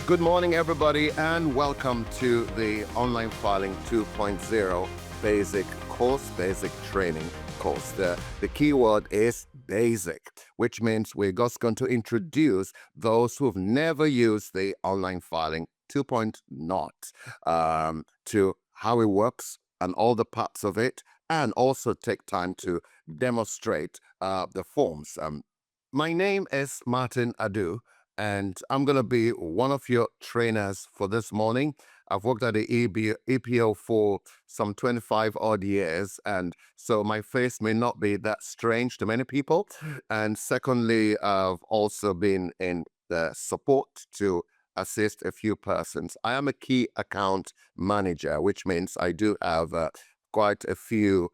Good morning, everybody, and welcome to the Online Filing 2.0 basic course, basic training course. The key word is basic, which means we're just going to introduce those who've never used the Online Filing 2.0 to how it works and all the parts of it, and also take time to demonstrate the forms. My name is Martin Adu, and I'm going to be one of your trainers for this morning. I've worked at the EPO for some 25 odd years, and so my face may not be that strange to many people. And secondly, I've also been in the support to assist a few persons. I am a key account manager, which means I do have quite a few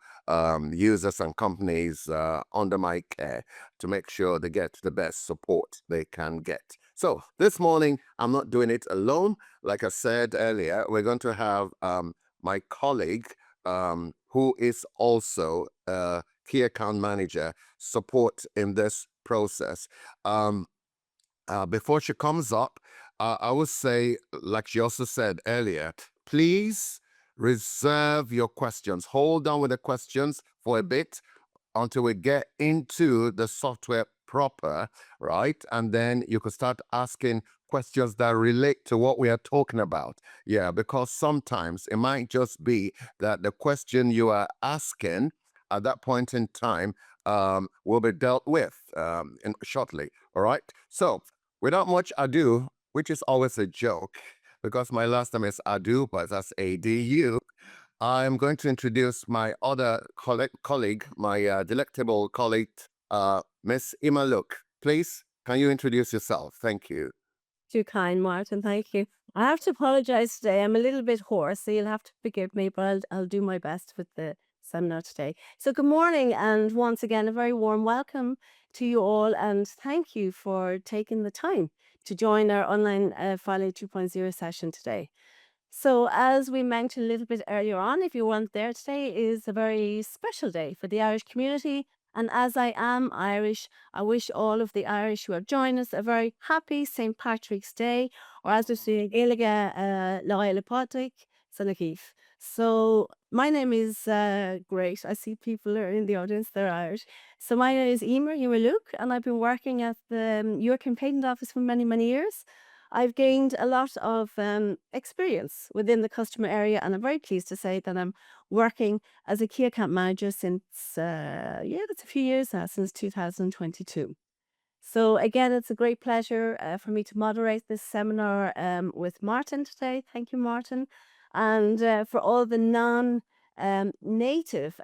users and companies under my care to make sure they get the best support they can get. So this morning, I'm not doing it alone. Like I said earlier, we're going to have my colleague, who is also a key account manager, support in this process. Before she comes up, I would say, like she also said earlier, please reserve your questions. Hold on with the questions for a bit until we get into the software proper, right? And then you could start asking questions that relate to what we are talking about. Yeah, because sometimes it might just be that the question you are asking at that point in time will be dealt with shortly. All right. So without much ado, which is always a joke because my last name is Adu, but that's ADU. I'm going to introduce my other colleague, my delectable colleague, Miss Imaluk. Please, can you introduce yourself? Thank you. Too kind, Martin. Thank you. I have to apologize today. I'm a little bit hoarse, so you'll have to forgive me, but I'll do my best with the seminar today. So, good morning, and once again, a very warm welcome to you all, and thank you for taking the time to join our online Filing 2.0 session today. So, as we mentioned a little bit earlier on, if you weren't there today, is a very special day for the Irish community. And as I am Irish, I wish all of the Irish who have joined us a very happy St. Patrick's Day, or as we say, Gaeilge Láile Pádraig Sana Keith. So, my name is great. I see people are in the audience, they're Irish. So, my name is Emer Luke, and I've been working at the European Patent Office for many, many years. I've gained a lot of experience within the customer area, and I'm very pleased to say that I'm working as a key account manager since, that's a few years now, since 2022. So again, it's a great pleasure for me to moderate this seminar with Martin today. Thank you, Martin. And for all the non-native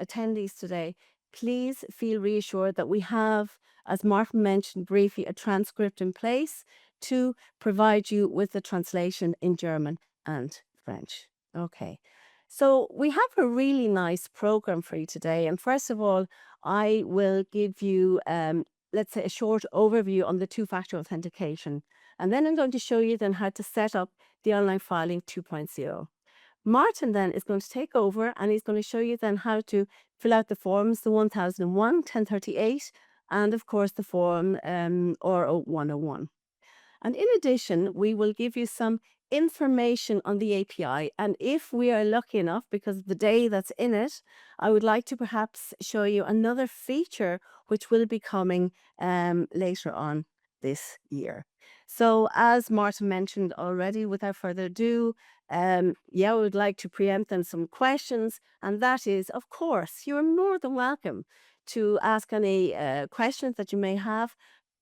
attendees today, please feel reassured that we have, as Martin mentioned briefly, a transcript in place to provide you with the translation in German and French. Okay. So we have a really nice program for you today. And first of all, I will give you let's say, a short overview on the two-factor authentication. And then I'm going to show you then how to set up the online filing 2.0. Martin then is going to take over and he's going to show you then how to fill out the forms, the 1001, 1038, and of course the form or 101. And in addition, we will give you some information on the API. And if we are lucky enough, because of the day that's in it, I would like to perhaps show you another feature which will be coming later on this year. So as Martin mentioned already, without further ado, I would like to preempt then some questions. And that is, of course, you're more than welcome to ask any questions that you may have.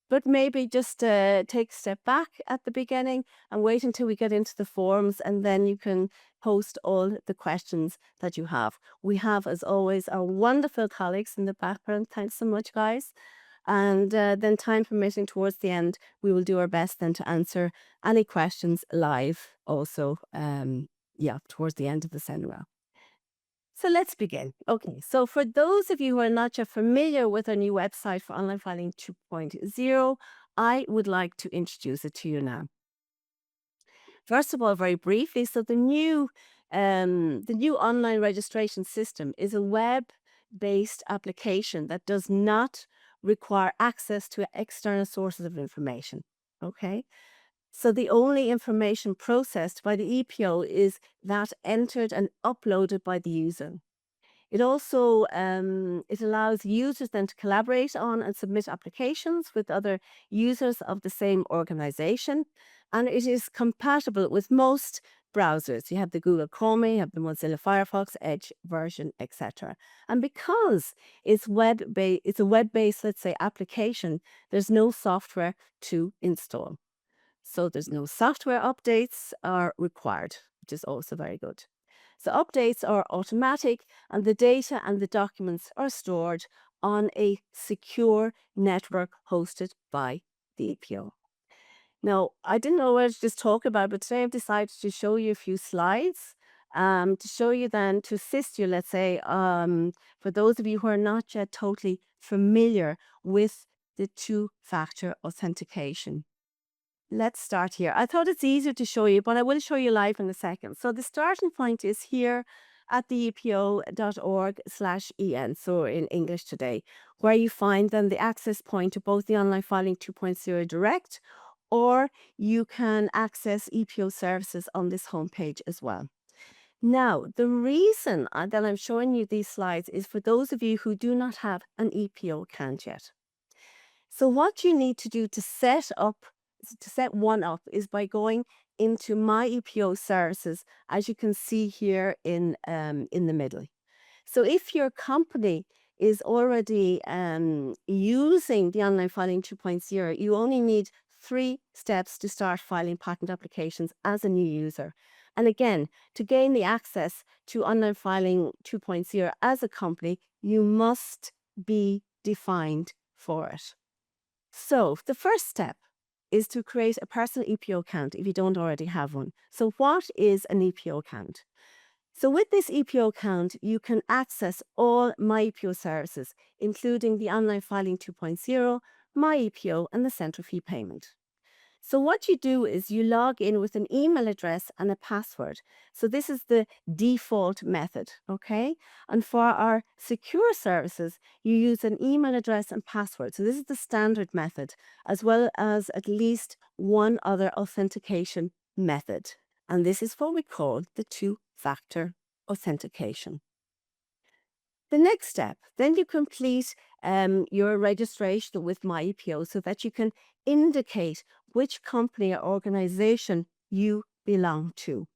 But maybe just take a step back at the beginning and wait until we get into the forms, and then you can post all the questions that you have. We have, as always, our wonderful colleagues in the background. Thanks so much, guys. And then, time permitting, towards the end, we will do our best then to answer any questions live also, towards the end of the seminar. So let's begin. Okay, so for those of you who are not yet familiar with our new website for Online Filing 2.0, I would like to introduce it to you now. First of all, very briefly, so the new online registration system is a web-based application that does not require access to external sources of information. Okay, So the only information processed by the EPO is that entered and uploaded by the user. It also it allows users then to collaborate on and submit applications with other users of the same organization, and it is compatible with most browsers. You have the Google Chrome, you have the Mozilla Firefox, Edge version, etc. And because it's a web-based, let's say, application, there's no software to install. So there's no software updates are required, which is also very good. So updates are automatic and the data and the documents are stored on a secure network hosted by the EPO. Now, I didn't know what to just talk about, but today I've decided to show you a few slides to show you then, to assist you, let's say, for those of you who are not yet totally familiar with the two-factor authentication. Let's start here. I thought it's easier to show you, but I will show you live in a second. So the starting point is here at the epo.org/en, so in English today, where you find then the access point to both the Online Filing 2.0 Direct, or you can access EPO services on this homepage as well. Now, the reason that I'm showing you these slides is for those of you who do not have an EPO account yet. So what you need to do to set one up is by going into My EPO Services, as you can see here in the middle. So if your company is already using the Online Filing 2.0, you only need 3 steps to start filing patent applications as a new user. And again, to gain the access to Online Filing 2.0 as a company, you must be defined for it. So the first step is to create a personal EPO account if you don't already have one. So what is an EPO account? So with this EPO account, you can access all My EPO services, including the Online Filing 2.0, My EPO, and the Central Fee Payment. So what you do is you log in with an email address and a password. So this is the default method, okay? And for our secure services, you use an email address and password. So this is the standard method, as well as at least one other authentication method. And this is what we call the two-factor authentication. The next step, then you complete your registration with My EPO so that you can indicate which company or organization you belong to.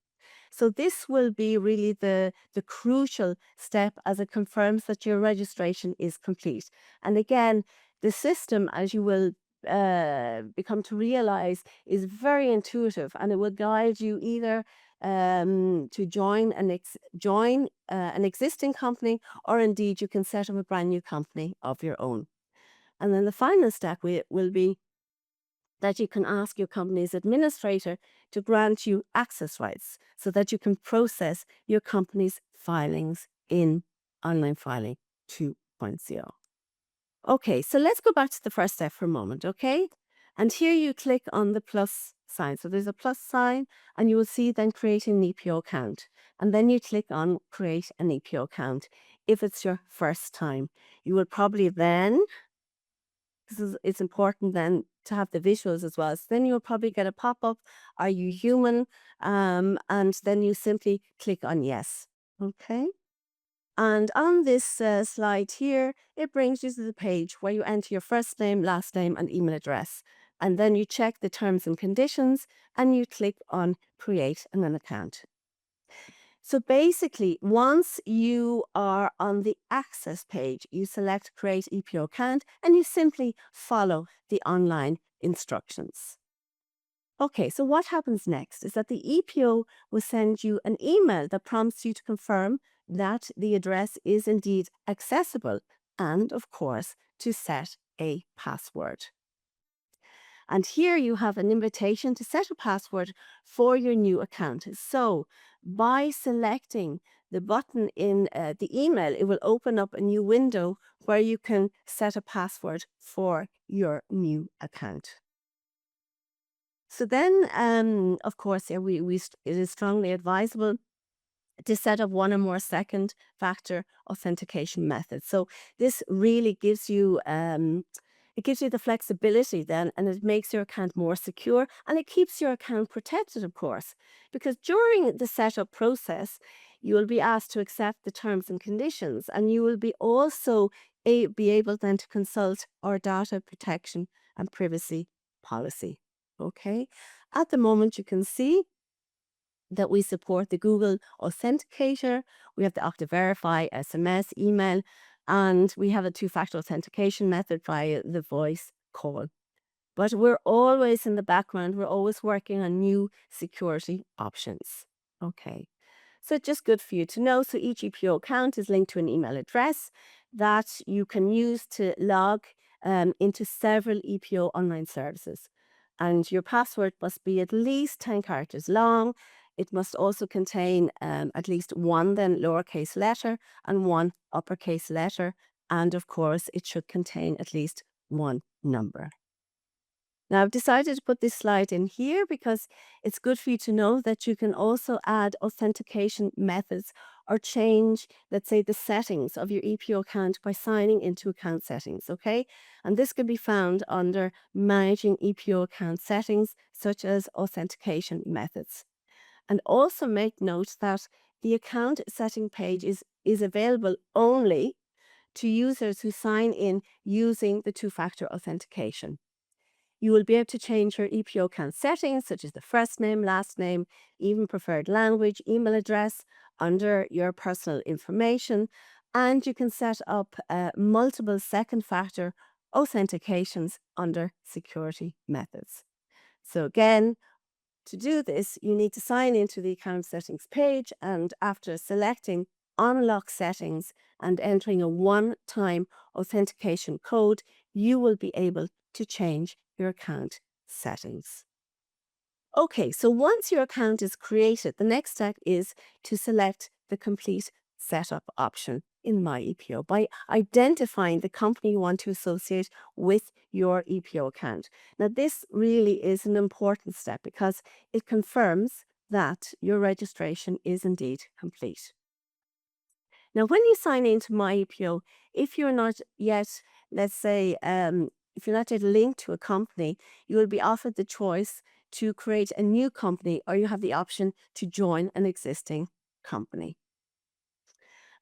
So this will be really the crucial step, as it confirms that your registration is complete. And again, the system, as you will become to realize, is very intuitive, and it will guide you either to join an existing company, or indeed you can set up a brand new company of your own. And then the final step will be that you can ask your company's administrator to grant you access rights so that you can process your company's filings in Online Filing 2.0. Okay, so let's go back to the first step for a moment, okay? And here you click on the plus sign. So there's a plus sign, and you will see then creating an EPO account. And then you click on create an EPO account if it's your first time. You will probably then, it's important then to have the visuals as well. So then you'll probably get a pop-up, are you human? And then you simply click on yes, okay? And on this slide here, it brings you to the page where you enter your first name, last name, and email address. And then you check the terms and conditions, and you click on create an account. So basically, once you are on the access page, you select create EPO account, and you simply follow the online instructions. Okay, so what happens next is that the EPO will send you an email that prompts you to confirm that the address is indeed accessible, and of course, to set a password. And here you have an invitation to set a password for your new account. So by selecting the button in the email, it will open up a new window where you can set a password for your new account. So then, of course, it is strongly advisable to set up one or more second factor authentication methods. So this really gives you It gives you the flexibility then, and it makes your account more secure, and it keeps your account protected, of course, because during the setup process, you will be asked to accept the terms and conditions, and you will be also be able then to consult our data protection and privacy policy. Okay. At the moment, you can see that we support the Google Authenticator, we have the Okta Verify SMS, email, and we have a two-factor authentication method via the voice call. But we're always in the background, we're always working on new security options. Okay. So just good for you to know. So each EPO account is linked to an email address that you can use to log into several EPO online services. And your password must be at least 10 characters long. It must also contain at least one then lowercase letter and one uppercase letter. And of course, it should contain at least one number. Now, I've decided to put this slide in here because it's good for you to know that you can also add authentication methods or change, let's say, the settings of your EPO account by signing into account settings, okay? And this can be found under managing EPO account settings, such as authentication methods. And also make note that the account setting page is available only to users who sign in using the two-factor authentication. You will be able to change your EPO account settings, such as the first name, last name, even preferred language, email address, under your personal information. And you can set up multiple second factor authentications under security methods. So again, to do this, you need to sign into the account settings page, and after selecting unlock settings and entering a one-time authentication code, you will be able to change your account settings. Okay, so once your account is created, the next step is to select the complete setup option in My EPO by identifying the company you want to associate with your EPO account. Now, this really is an important step because it confirms that your registration is indeed complete. Now, when you sign into My EPO, if you're not yet, let's say, if you're not yet linked to a company, you will be offered the choice to create a new company, or you have the option to join an existing company.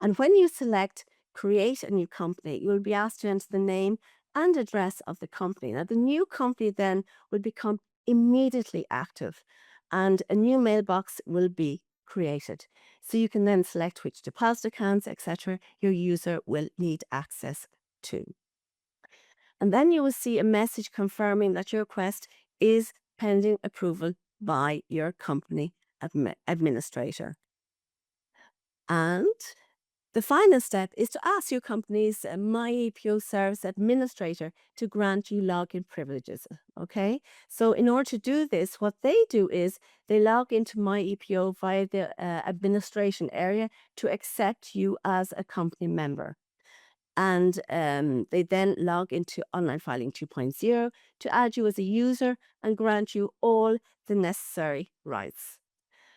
And when you select create a new company, you will be asked to enter the name and address of the company. Now, the new company then will become immediately active, and a new mailbox will be created. So you can then select which deposit accounts, etc., your user will need access to. And then you will see a message confirming that your request is pending approval by your company administrator. And the final step is to ask your company's My EPO service administrator to grant you login privileges. Okay, so in order to do this, what they do is they log into My EPO via the administration area to accept you as a company member. And they then log into Online Filing 2.0 to add you as a user and grant you all the necessary rights.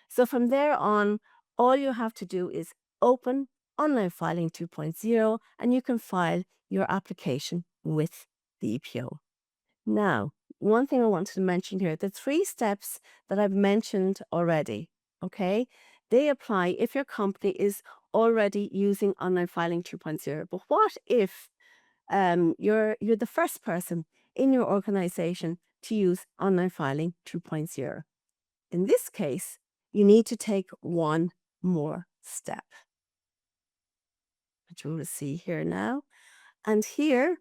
So from there on, all you have to do is open Online Filing 2.0 and you can file your application with the EPO. Now, one thing I wanted to mention here, the 3 steps that I've mentioned already, okay, they apply if your company is already using Online Filing 2.0. But what if you're the first person in your organization to use Online Filing 2.0? In this case, you need to take one more step, which we will see here now. And here,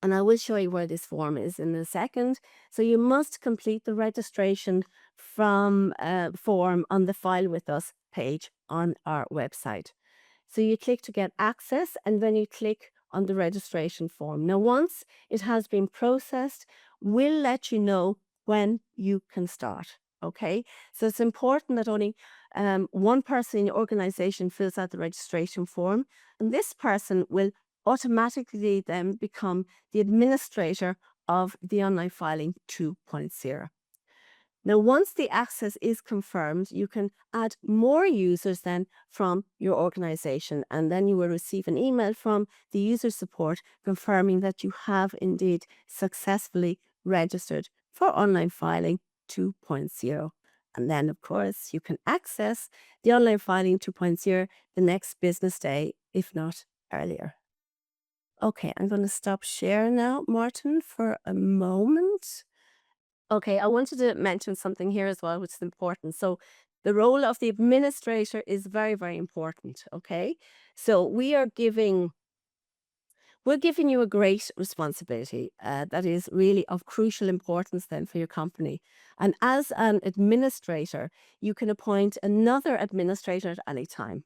and I will show you where this form is in a second. So you must complete the registration form on the File With Us page on our website. So you click to get access, and then you click on the registration form. Now, once it has been processed, we'll let you know when you can start. Okay, so it's important that only one person in your organization fills out the registration form, and this person will automatically then become the administrator of the Online Filing 2.0. Now, once the access is confirmed, you can add more users then from your organization, and then you will receive an email from the user support confirming that you have indeed successfully registered for online filing 2.0. And then, of course, you can access the online filing 2.0 the next business day, if not earlier. Okay, I'm going to stop share now, Martin, for a moment. Okay, I wanted to mention something here as well, which is important. So, the role of the administrator is very, very important. Okay, so we're giving you a great responsibility that is really of crucial importance then for your company. And as an administrator, you can appoint another administrator at any time.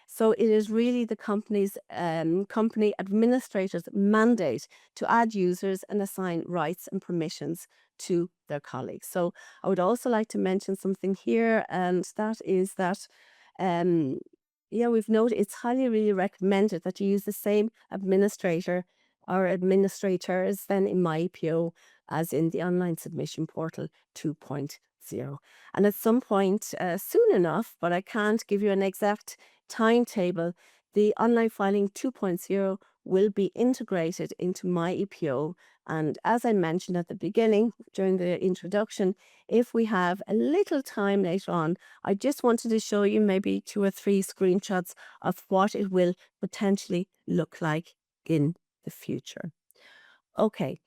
So it is really the company administrator's mandate to add users and assign rights and permissions to their colleagues. So I would also like to mention something here, and that is that um, yeah, we've noted it's highly really recommended that you use the same administrator or administrators then in MyEPO as in the online submission portal 2.0. And at some point soon enough, but I can't give you an exact timetable, the online filing 2.0 will be integrated into MyEPO. And as I mentioned at the beginning during the introduction, if we have a little time later on, I just wanted to show you maybe 2 or 3 screenshots of what it will potentially look like in the future. Okay,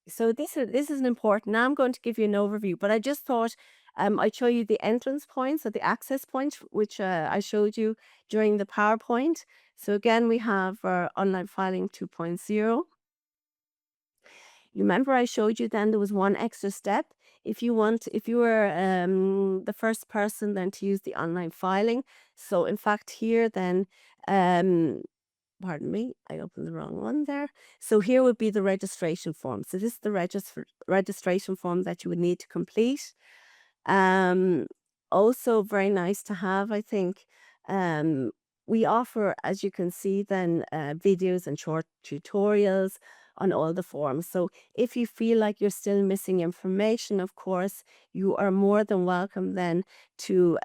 so this is an important. Now I'm going to give you an overview, but I just thought I'd show you the entrance points or the access point, which I showed you during the PowerPoint. So again, we have our online filing 2.0. You remember I showed you then there was one extra step. If you were the first person then to use the online filing. So in fact here then, pardon me, I opened the wrong one there. So here would be the registration form. So this is the registration form that you would need to complete. Um, Also very nice to have, I think. We offer, as you can see, then videos and short tutorials on all the forms. So if you feel like you're still missing information, of course, you are more than welcome then to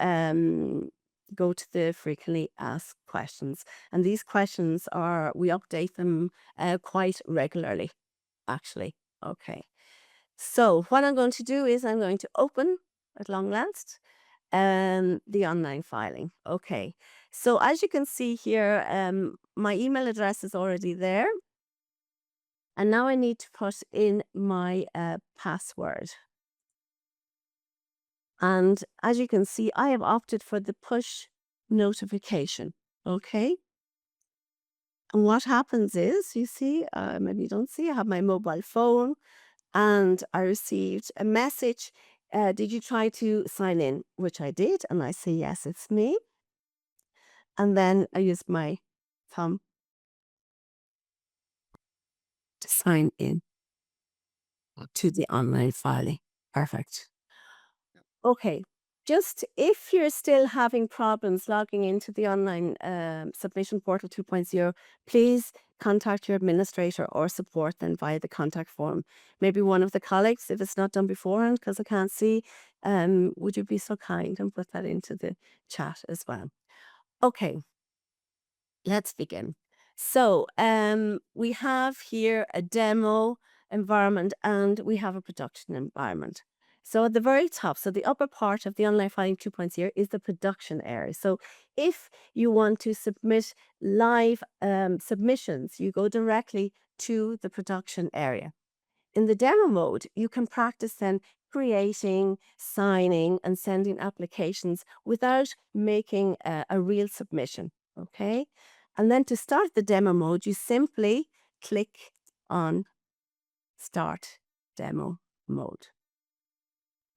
go to the frequently asked questions. And these questions we update them quite regularly, actually. Okay. So what I'm going to do is I'm going to open at long last the online filing. Okay. So as you can see here, my email address is already there. And now I need to put in my password. And as you can see, I have opted for the push notification. Okay. And what happens is, you see, maybe you don't see, I have my mobile phone and I received a message. Did you try to sign in? Which I did. And I say, yes, it's me. And then I used my thumb to sign in to the online filing. Perfect. Okay. Just if you're still having problems logging into the online submission portal 2.0, please contact your administrator or support then via the contact form. Maybe one of the colleagues, if it's not done beforehand, because I can't see, would you be so kind and put that into the chat as well? Okay, let's begin. So we have here a demo environment and we have a production environment. So at the very top, so the upper part of the online filing 2.0 is the production area. So if you want to submit live submissions, you go directly to the production area. In the demo mode, you can practice then creating, signing, and sending applications without making a real submission. Okay. And then to start the demo mode, you simply click on Start Demo Mode.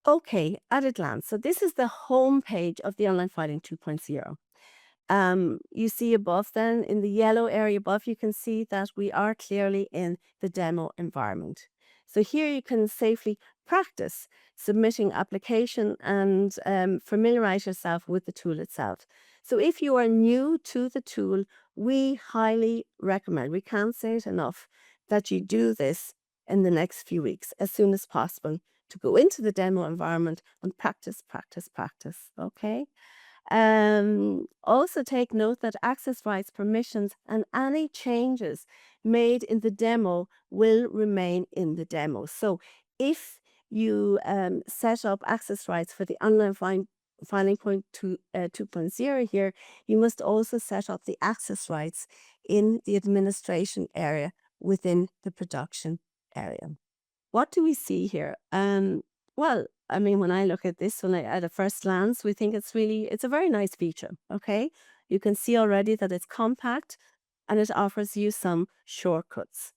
Okay, at a glance. So this is the home page of the online filing 2.0. You see above then, in the yellow area above, you can see that we are clearly in the demo environment. So here you can safely practice submitting application and familiarize yourself with the tool itself. So if you are new to the tool, we highly recommend, we can't say it enough, that you do this in the next few weeks as soon as possible to go into the demo environment and practice, practice, practice. Okay. Also take note that access rights, permissions, and any changes made in the demo will remain in the demo. So if you set up access rights for the online filing point 2.0 here, you must also set up the access rights in the administration area within the production area. What do we see here? Well, I mean, when I look at this one at a first glance, we think it's a very nice feature. Okay. You can see already that it's compact and it offers you some shortcuts.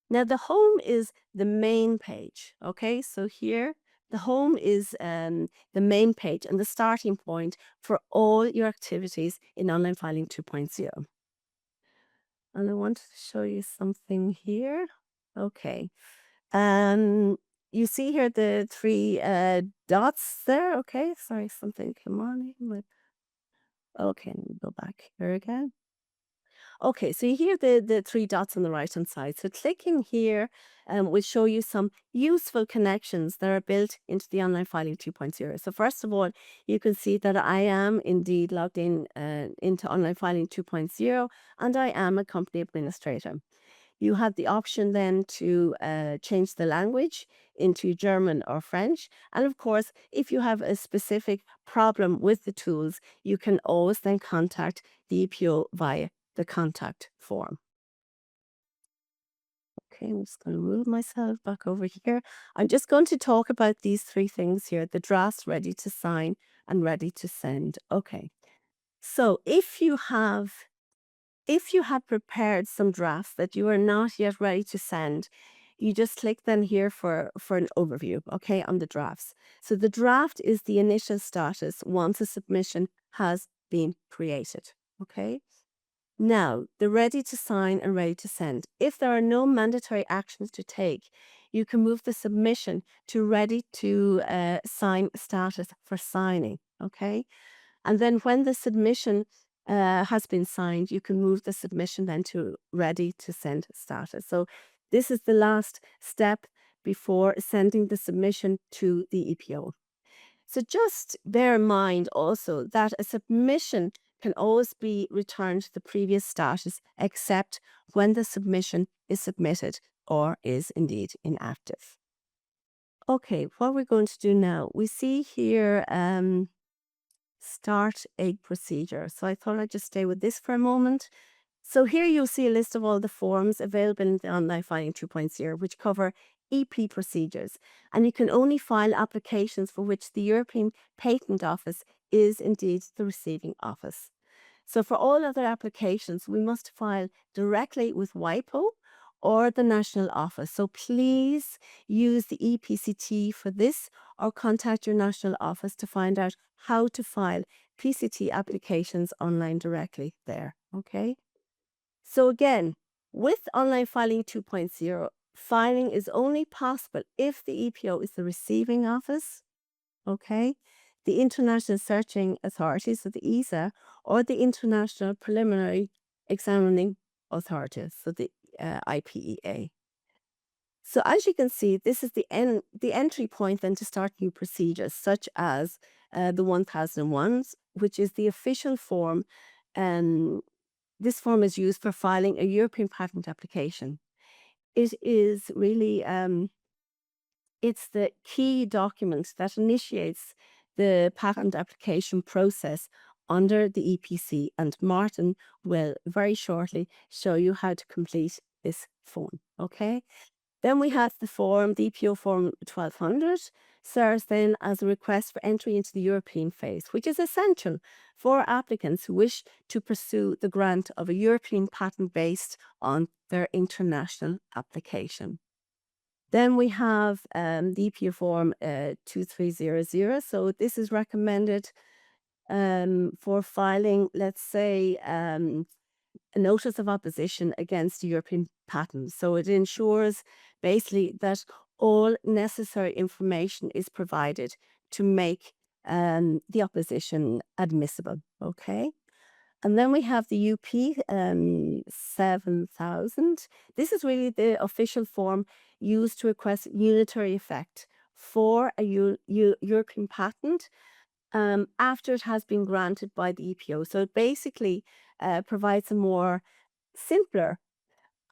Now, the home is the main page. Okay. So here, the home is the main page and the starting point for all your activities in Online Filing 2.0. And I want to show you something here. Okay. You see here the three dots there. Okay, sorry, something came on. Okay, let me go back here again. Okay, so you hear the three dots on the right hand side. So clicking here will show you some useful connections that are built into the Online Filing 2.0. So first of all, you can see that I am indeed logged in into Online Filing 2.0 and I am a company administrator. You have the option then to change the language into German or French. And of course, if you have a specific problem with the tools, you can always then contact the EPO via the contact form. Okay, I'm just going to move myself back over here. I'm just going to talk about these three things here, the drafts ready to sign and ready to send. Okay, so if you have prepared some drafts that you are not yet ready to send, you just click then here for an overview, okay, on the drafts. So the draft is the initial status once a submission has been created, okay? Now, the ready to sign and ready to send. If there are no mandatory actions to take, you can move the submission to ready to sign status for signing, okay? And then when the submission has been signed, you can move the submission then to ready to send status. So this is the last step before sending the submission to the EPO. So just bear in mind also that a submission can always be returned to the previous status except when the submission is submitted or is indeed inactive. Okay, what we're going to do now, we see here start a procedure. So I thought I'd just stay with this for a moment. So here you'll see a list of all the forms available in the Online Filing 2.0, which cover EP procedures. And you can only file applications for which the European Patent Office is indeed the receiving office. So for all other applications, we must file directly with WIPO or the national office. So please use the EPCT for this or contact your national office to find out how to file PCT applications online directly there. Okay. So again, with Online Filing 2.0, filing is only possible if the EPO is the receiving office, okay, the International Searching Authority, so the ESA, or the International Preliminary Examining Authority, so the IPEA. So as you can see, this is the entry point then to start new procedures, such as the 1001s, which is the official form. This form is used for filing a European patent application. It is really, it's the key document that initiates the patent application process under the EPC, and Martin will very shortly show you how to complete this form, okay? Then we have the form, the EPO form 1200, serves then as a request for entry into the European phase, which is essential for applicants who wish to pursue the grant of a European patent based on their international application. Then we have the EPO form 2300. So this is recommended for filing, let's say, a notice of opposition against European patents. So it ensures basically that all necessary information is provided to make the opposition admissible. Okay. And then we have the UP 7000. This is really the official form used to request unitary effect for a European patent after it has been granted by the EPO. So it basically provides a more simpler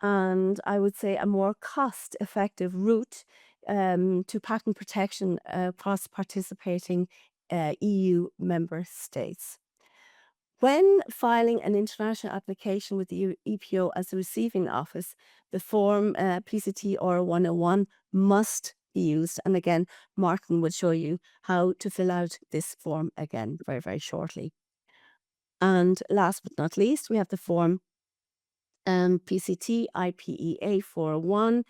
and I would say a more cost effective route to patent protection across participating EU member states. When filing an international application with the EPO as a receiving office, the form PCT or 101 must be used. And again, Martin will show you how to fill out this form again very, very shortly. And last but not least, we have the form PCT IPEA 401,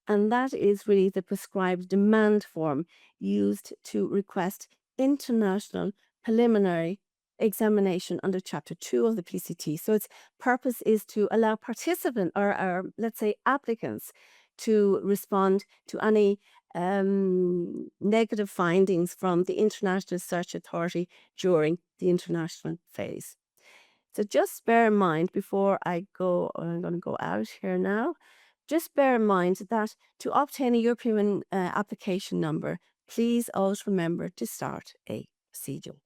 and that is really the prescribed demand form used to request international preliminary examination under Chapter 2 of the PCT. So its purpose is to allow participants or let's say applicants to respond to any negative findings from the International Search Authority during the international phase. So just bear in mind before I go, I'm going to go out here now. Just bear in mind that to obtain a European application number, please always remember to start a procedure.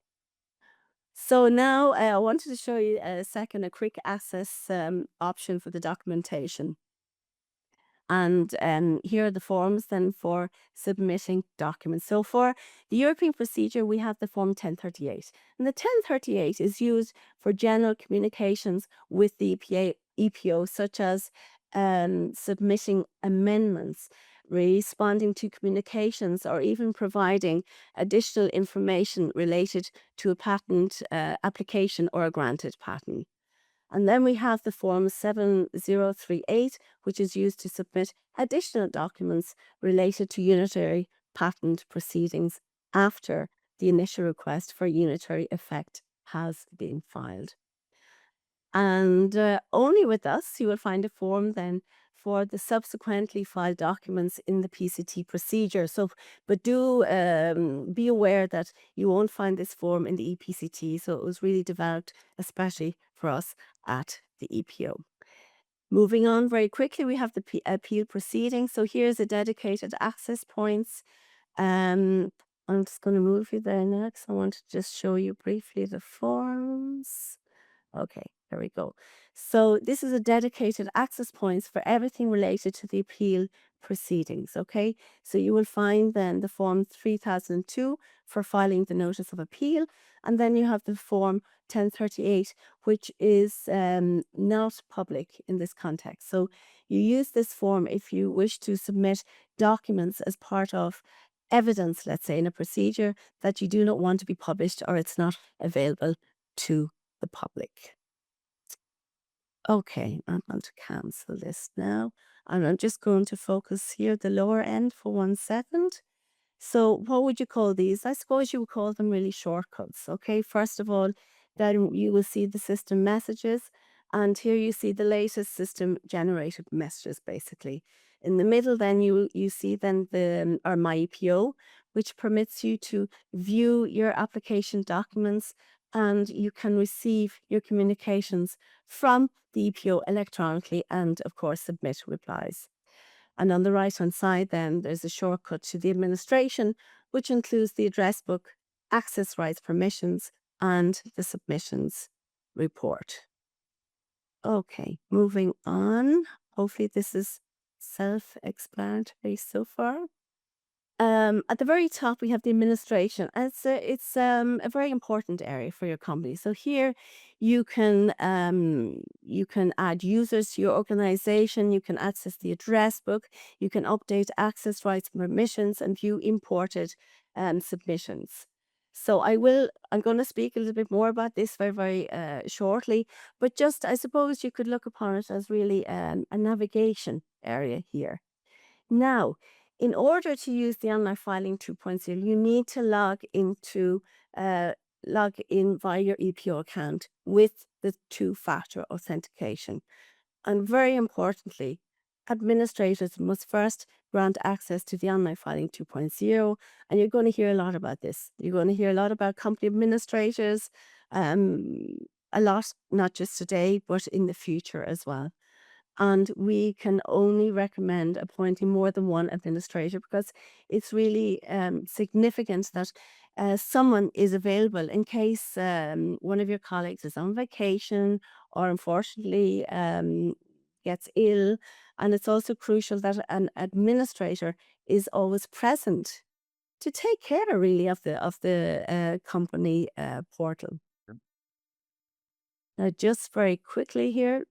So now I wanted to show you a quick access option for the documentation. And here are the forms then for submitting documents. So for the European procedure, we have the form 1038. And the 1038 is used for general communications with the EPO, such as submitting amendments, responding to communications, or even providing additional information related to a patent application or a granted patent. And then we have the form 7038, which is used to submit additional documents related to unitary patent proceedings after the initial request for unitary effect has been filed. And only with us, you will find a form then for the subsequently filed documents in the PCT procedure. So, but do be aware that you won't find this form in the EPCT. So it was really developed especially for us at the EPO. Moving on very quickly, we have the appeal proceeding. So here's a dedicated access points. I'm just going to move you there next. I want to just show you briefly the forms. Okay, there we go. So this is a dedicated access points for everything related to the appeal proceedings. Okay, so you will find then the form 3002 for filing the notice of appeal, and then you have the form 1038, which is not public in this context. So you use this form if you wish to submit documents as part of evidence, let's say, in a procedure that you do not want to be published or it's not available to the public. Okay, I'm going to cancel this now. And I'm just going to focus here the lower end for 1 second. So what would you call these? I suppose you would call them really shortcuts. Okay, first of all, then you will see the system messages. And here you see the latest system generated messages, basically. In the middle, then you see then the or My EPO, which permits you to view your application documents and you can receive your communications from the EPO electronically and, of course, submit replies. And on the right-hand side, then there's a shortcut to the administration, which includes the address book, access rights permissions, and the submissions report. Okay, moving on. Hopefully, this is self-explanatory so far. At the very top, we have the administration. And it's a very important area for your company. So here, you can add users to your organization. You can access the address book. You can update access rights and permissions and view imported submissions. So I'm going to speak a little bit more about this very, very shortly. But just, I suppose you could look upon it as really a navigation area here. Now, in order to use the online filing 2.0, you need to log in via your EPO account with the two-factor authentication. And very importantly, administrators must first grant access to the online filing 2.0. And you're going to hear a lot about this. You're going to hear a lot about company administrators a lot, not just today, but in the future as well. And we can only recommend appointing more than one administrator because it's really significant that someone is available in case one of your colleagues is on vacation or unfortunately gets ill. And it's also crucial that an administrator is always present to take care really of the company portal. Now, just very quickly here,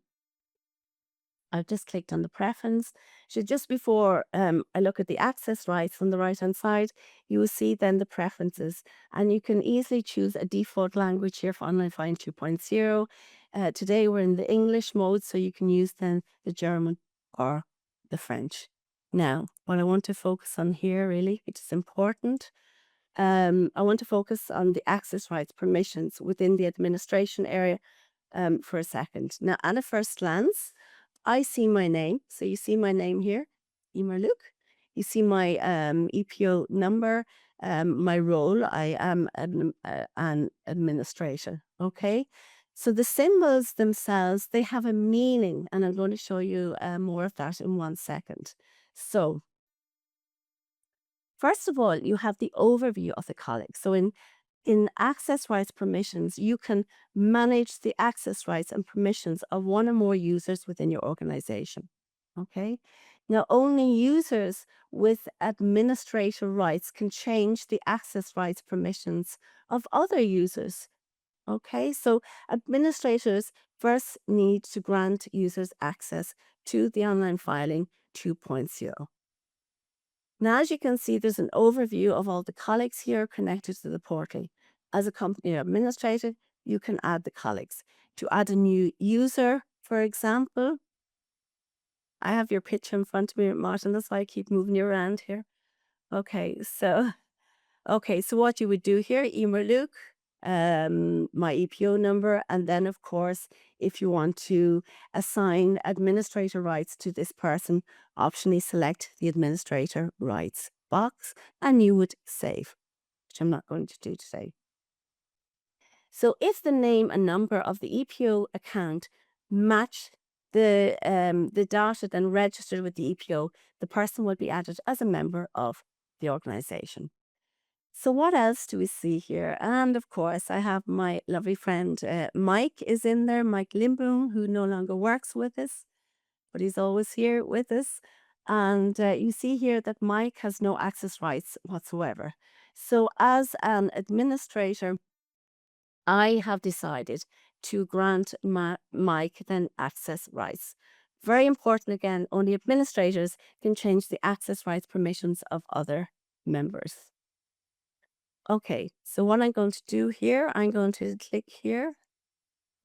I've just clicked on the preference. So just before I look at the access rights on the right hand side, you will see then the preferences. And you can easily choose a default language here for Online Filing 2.0. Today we're in the English mode, so you can use then the German or the French. Now, what I want to focus on here really, which is important, I want to focus on the access rights permissions within the administration area for a second. Now, at a first glance, I see my name. So you see my name here, Emer Luke. You see my EPO number, my role. I am an administrator. Okay. So the symbols themselves, they have a meaning, and I'm going to show you more of that in 1 second. So first of all, you have the overview of the colleague. So in access rights permissions, you can manage the access rights and permissions of one or more users within your organization. Okay. Now, only users with administrator rights can change the access rights permissions of other users. Okay. So administrators first need to grant users access to the online filing 2.0. Now, as you can see, there's an overview of all the colleagues here connected to the portal. As a company administrator, you can add the colleagues. To add a new user, for example, I have your picture in front of me, Martin. That's why I keep moving you around here. Okay, so what you would do here, Emer Luke, my EPO number, and then of course, if you want to assign administrator rights to this person, optionally select the administrator rights box, and you would save, which I'm not going to do today. So if the name and number of the EPO account match the data then registered with the EPO, the person will be added as a member of the organization. So what else do we see here? And of course, I have my lovely friend Mike is in there, Mike Limboom, who no longer works with us, but he's always here with us. And you see here that Mike has no access rights whatsoever. So as an administrator, I have decided to grant Mike then access rights. Very important again, only administrators can change the access rights permissions of other members. Okay, so what I'm going to do here, I'm going to click here.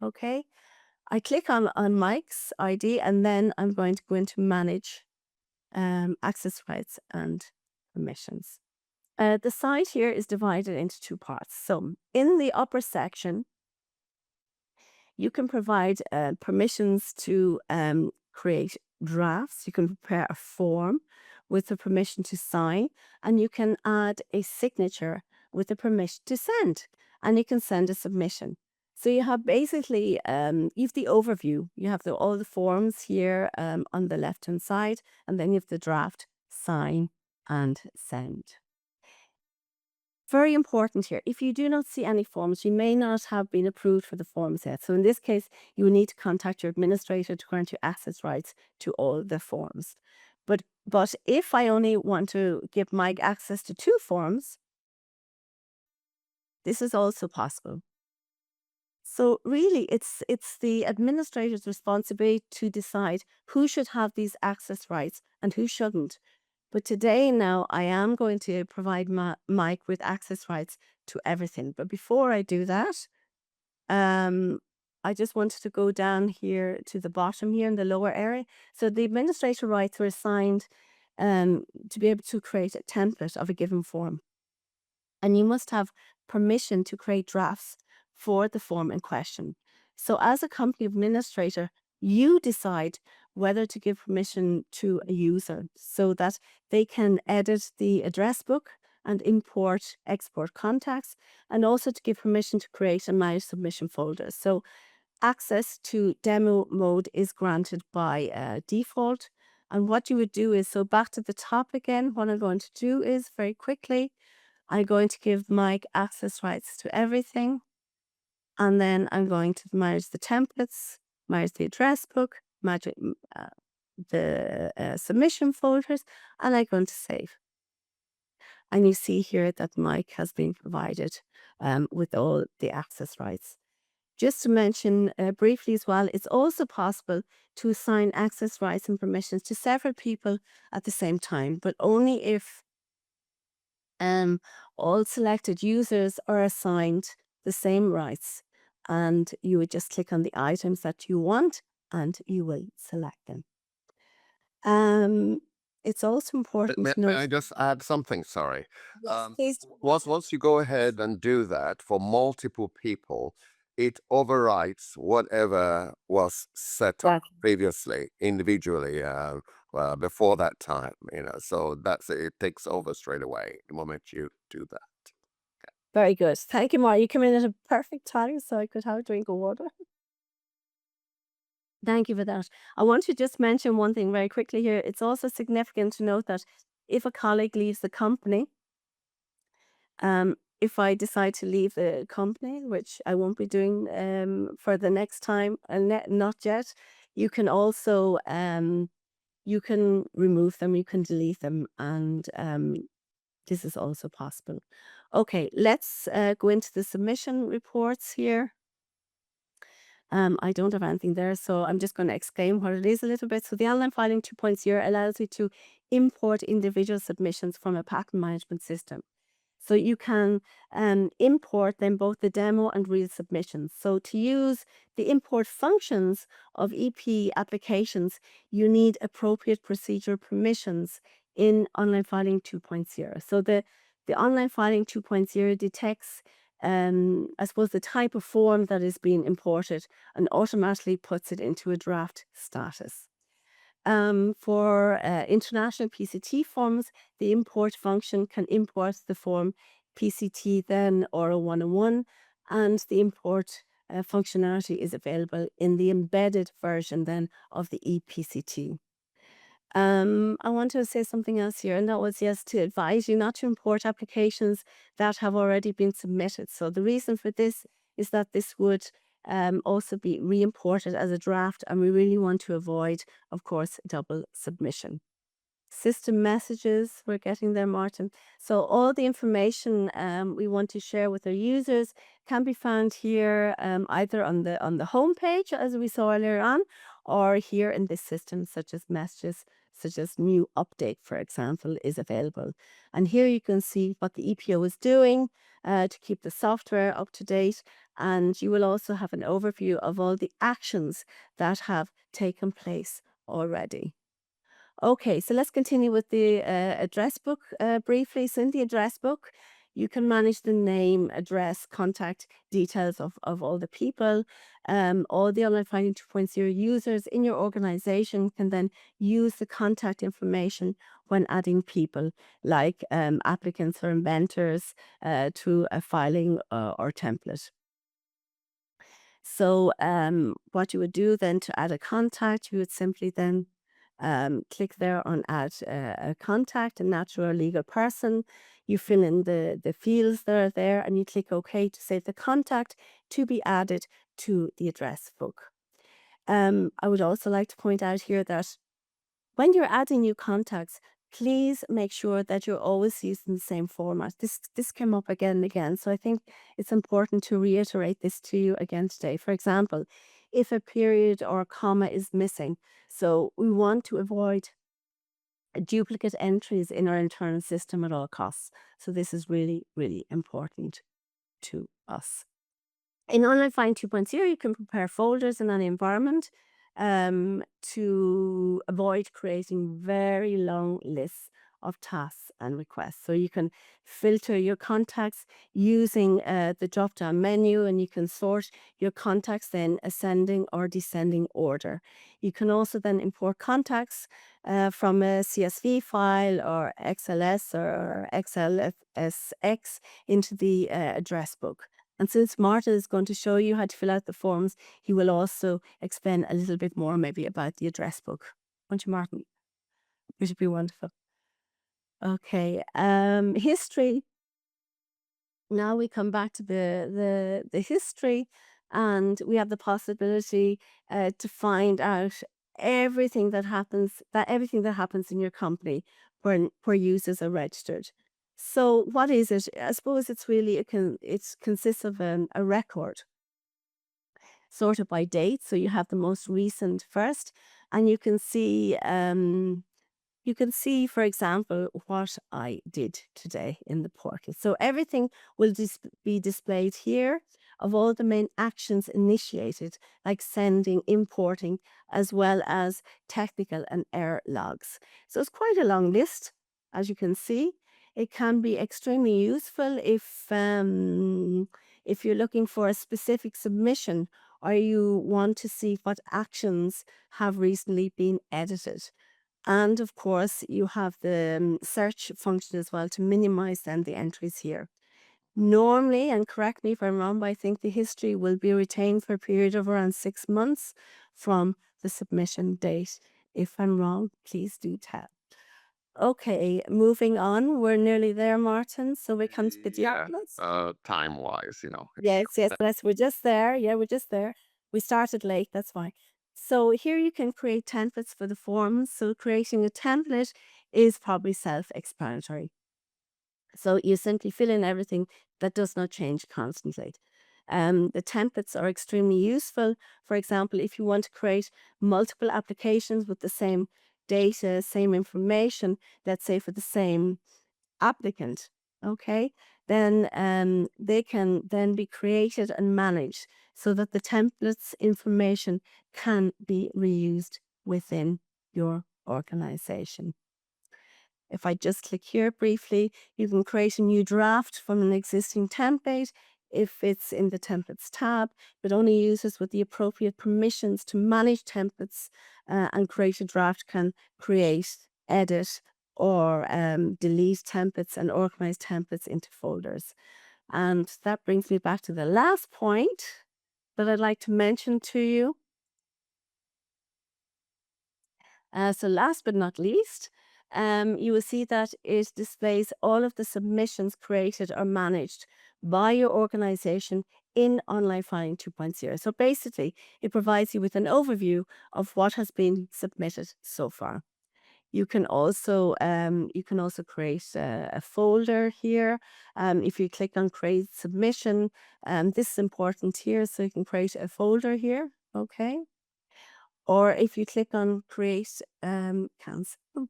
Okay, I click on Mike's ID and then I'm going to go into manage access rights and permissions. The site here is divided into 2 parts. So in the upper section, you can provide permissions to create drafts. You can prepare a form with the permission to sign, and you can add a signature with the permission to send, and you can send a submission. So you have basically, you have the overview. You have all the forms here on the left-hand side, and then you have the draft, sign, and send. Very important here. If you do not see any forms, you may not have been approved for the forms yet. So in this case, you will need to contact your administrator to grant you access rights to all the forms. But if I only want to give Mike access to 2 forms, this is also possible. So really, it's the administrator's responsibility to decide who should have these access rights and who shouldn't. But today now, I am going to provide Mike with access rights to everything. But before I do that, I just wanted to go down here to the bottom here in the lower area. So the administrator rights were assigned to be able to create a template of a given form. And you must have permission to create drafts for the form in question. So as a company administrator, you decide whether to give permission to a user so that they can edit the address book and import, export contacts, and also to give permission to create and manage submission folders. So access to demo mode is granted by default. And what you would do is, so back to the top again, what I'm going to do is very quickly, I'm going to give Mike access rights to everything. And then I'm going to manage the templates, manage the address book, manage the submission folders, and I'm going to save. And you see here that Mike has been provided with all the access rights. Just to mention briefly as well, it's also possible to assign access rights and permissions to several people at the same time, but only if all selected users are assigned the same rights. And you would just click on the items that you want and you will select them. It's also important May, to may note. I just add something? Sorry. Yes, please. Once you go ahead and do that for multiple people, it overwrites whatever was set up Exactly. previously individually before that time. So that's it. It takes over straight away the moment you do that. Very good. Thank you, Mara. You came in at a perfect time so I could have a drink of water. Thank you for that. I want to just mention one thing very quickly here. It's also significant to note that if a colleague leaves the company, if I decide to leave the company, which I won't be doing for the next time, and not yet, you can also you can remove them, you can delete them, and this is also possible. Okay, let's go into the submission reports here. I don't have anything there, so I'm just going to explain what it is a little bit. So the online filing 2.0 allows you to import individual submissions from a patent management system. So you can import then both the demo and real submissions. So to use the import functions of EP applications, you need appropriate procedure permissions in online filing 2.0. So the online filing 2.0 detects I suppose the type of form that is being imported and automatically puts it into a draft status. For international PCT forms, the import function can import the form PCT then or a 101, and the import functionality is available in the embedded version then of the ePCT. I want to say something else here, and that was yes, to advise you not to import applications that have already been submitted. So the reason for this is that this would also be re-imported as a draft, and we really want to avoid, of course, double submission. System messages, we're getting there, Martin. So all the information we want to share with our users can be found here either on the home page, as we saw earlier on, or here in this system, such as messages, such as new update, for example, is available. And here you can see what the EPO is doing to keep the software up to date. And you will also have an overview of all the actions that have taken place already. Okay, so let's continue with the address book briefly. So in the address book, you can manage the name, address, contact details of all the people. All the Online Filing 2.0 users in your organization can then use the contact information when adding people, like applicants or inventors, to a filing or template. So what you would do then to add a contact, you would simply then click there on add a contact, a natural or legal person. You fill in the fields that are there and you click OK to save the contact to be added to the address book. I would also like to point out here that when you're adding new contacts, please make sure that you're always using the same format. This came up again and again, so I think it's important to reiterate this to you again today. For example, if a period or a comma is missing, so we want to avoid duplicate entries in our internal system at all costs. So this is really, really important to us. In Online Filing 2.0, you can prepare folders in an environment to avoid creating very long lists of tasks and requests. So you can filter your contacts using the drop-down menu, and you can sort your contacts in ascending or descending order. You can also then import contacts from a CSV file or XLS or XLSX into the address book. And since Martin is going to show you how to fill out the forms, he will also explain a little bit more maybe about the address book. Won't you, Martin? Which would be wonderful. Okay. History. Now we come back to the history, and we have the possibility to find out everything that happens in your company where users are registered. So what is it? I suppose it's really it consists of a record sorted by date. So you have the most recent first, and you can see, for example, what I did today in the portal. So everything will be displayed here of all the main actions initiated, like sending, importing, as well as technical and error logs. So it's quite a long list, as you can see. It can be extremely useful if you're looking for a specific submission or you want to see what actions have recently been edited. And of course, you have the search function as well to minimize then the entries here. Normally, and correct me if I'm wrong, but I think the history will be retained for a period of around 6 months from the submission date. If I'm wrong, please do tell. Okay, moving on. We're nearly there, Martin. So we come to the Yeah, templates. time-wise, Yes, we're just there. Yeah, we're just there. We started late, that's why. So here you can create templates for the forms. So creating a template is probably self-explanatory. So you simply fill in everything that does not change constantly. The templates are extremely useful. For example, if you want to create multiple applications with the same data, same information, let's say for the same applicant, okay, then they can then be created and managed so that the templates information can be reused within your organization. If I just click here briefly, you can create a new draft from an existing template if it's in the templates tab, but only users with the appropriate permissions to manage templates and create a draft can create, edit, or delete templates and organize templates into folders. And that brings me back to the last point that I'd like to mention to you. So last but not least, you will see that it displays all of the submissions created or managed by your organization in Online Filing 2.0. So basically, it provides you with an overview of what has been submitted so far. You can also create a folder here. If you click on create submission, this is important here. So you can create a folder here. Okay. Or if you click on create cancel.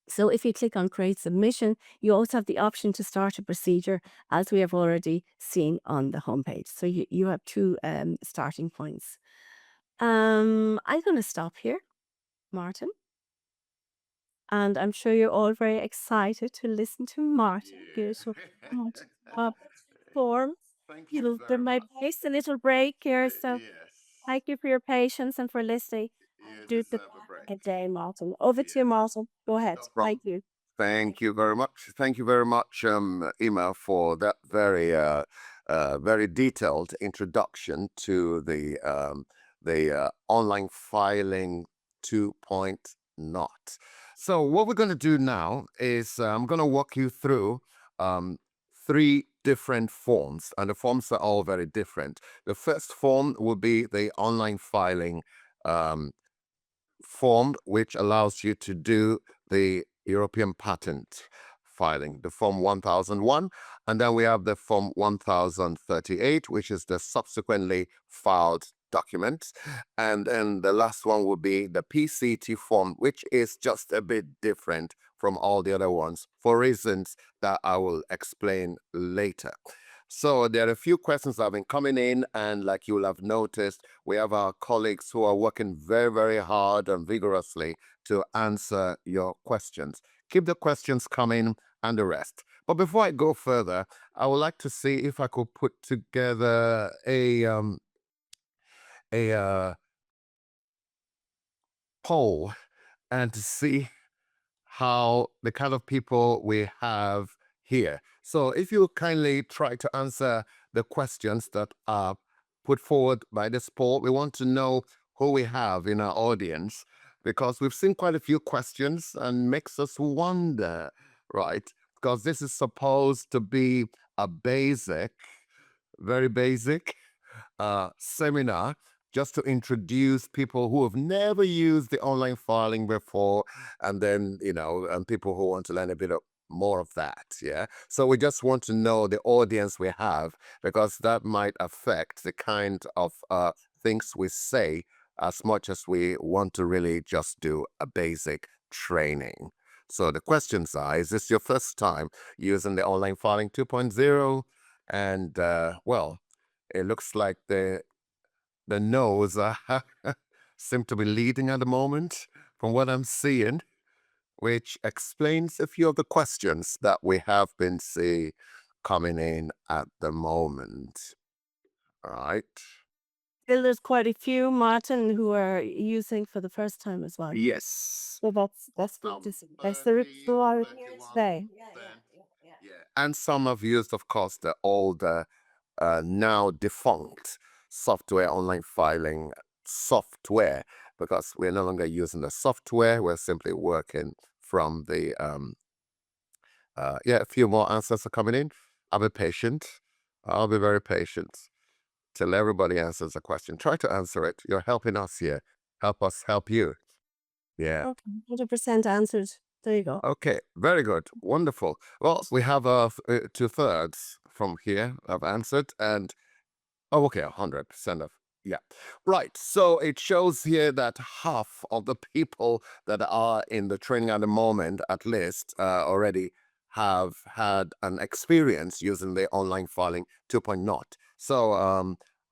So if you click on create submission, you also have the option to start a procedure as we have already seen on the homepage. So you have two starting points. I'm going to stop here, Martin. And I'm sure you're all very excited to listen to Martin. Beautiful form. Thank you You'll very there might much. be a little break here, so Yes, thank you for your patience and for listening. you Do the deserve a break. back a day, Martin. Over to you, Yes, Martin. Go ahead. no Thank problem. you. Thank you very much. Thank you very much, Emma, for that very detailed introduction to the online filing 2.0. So what we're going to do now is I'm going to walk you through three different forms, and the forms are all very different. The first form will be the online filing um, form, which allows you to do the European patent filing, the Form 1001. And then we have the Form 1038, which is the subsequently filed document. And then the last one will be the PCT form, which is just a bit different from all the other ones for reasons that I will explain later. So there are a few questions that have been coming in, and like you will have noticed, we have our colleagues who are working very, very hard and vigorously to answer your questions. Keep the questions coming and the rest. But before I go further, I would like to see if I could put together a poll and to see how the kind of people we have here. So if you kindly try to answer the questions that are put forward by this poll, we want to know who we have in our audience because we've seen quite a few questions and makes us wonder, right? Because this is supposed to be a basic, very basic seminar just to introduce people who have never used the online filing before, and then and people who want to learn a bit more of that. Yeah. So we just want to know the audience we have because that might affect the kind of things we say as much as we want to really just do a basic training. So the questions are: is this your first time using the online filing 2.0? And well, it looks like the no's seem to be leading at the moment from what I'm seeing, which explains a few of the questions that we have been see coming in at the moment. All right. Still, there's quite a few, Martin, who are using for the first time as well. Yes. So that's good to see. That's the reason why we're here today. Yeah. And some have used, of course, the older, now defunct software, online filing software, because we're no longer using the software. We're simply working from the, yeah, a few more answers are coming in. I'll be patient. I'll be very patient till everybody answers a question. Try to answer it. You're helping us here. Help us help you. Yeah. Okay, 100% answered. There you go. Okay, very good. Wonderful. Well, we have 2/3 from here I've answered, and oh, okay, 100% of, yeah. Right. So it shows here that half of the people that are in the training at the moment, at least, already have had an experience using the online filing 2.0. So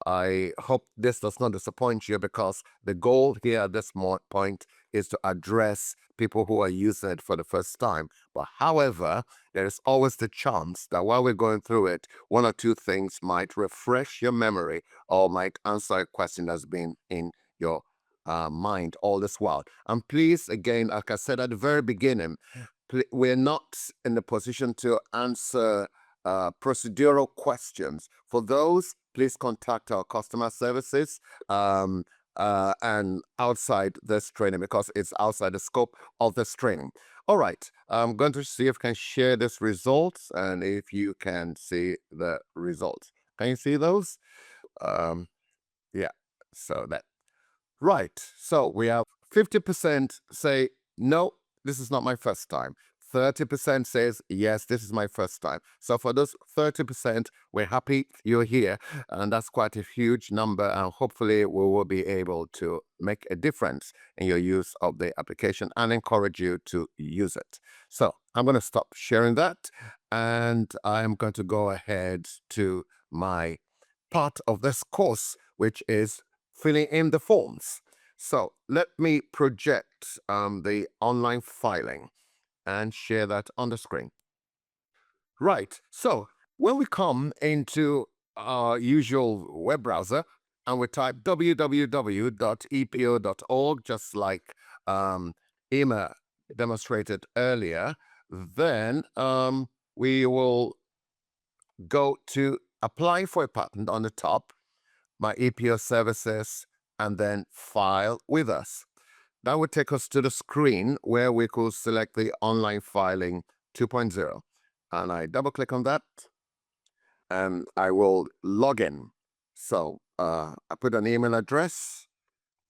I hope this does not disappoint you because the goal here at this point is to address people who are using it for the first time. But however, there is always the chance that while we're going through it, one or two things might refresh your memory or might answer a question that's been in your mind all this while. And please, again, like I said at the very beginning, we're not in the position to answer procedural questions. For those, please contact our customer services and outside this training because it's outside the scope of this training. All right, I'm going to see if I can share this results and if you can see the results. Can you see those? Yeah, so that, right. So we have 50% say, no, this is not my first time. 30% says, yes, this is my first time. So for those 30%, we're happy you're here. And that's quite a huge number. And hopefully we will be able to make a difference in your use of the application and encourage you to use it. So I'm going to stop sharing that. And I'm going to go ahead to my part of this course, which is filling in the forms. So let me project the online filing and share that on the screen. Right. So when we come into our usual web browser and we type www.epo.org, just like Emma demonstrated earlier, then we will go to apply for a patent on the top, my EPO services, and then file with us. That would take us to the screen where we could select the online filing 2.0. And I double click on that and I will log in. So I put an email address,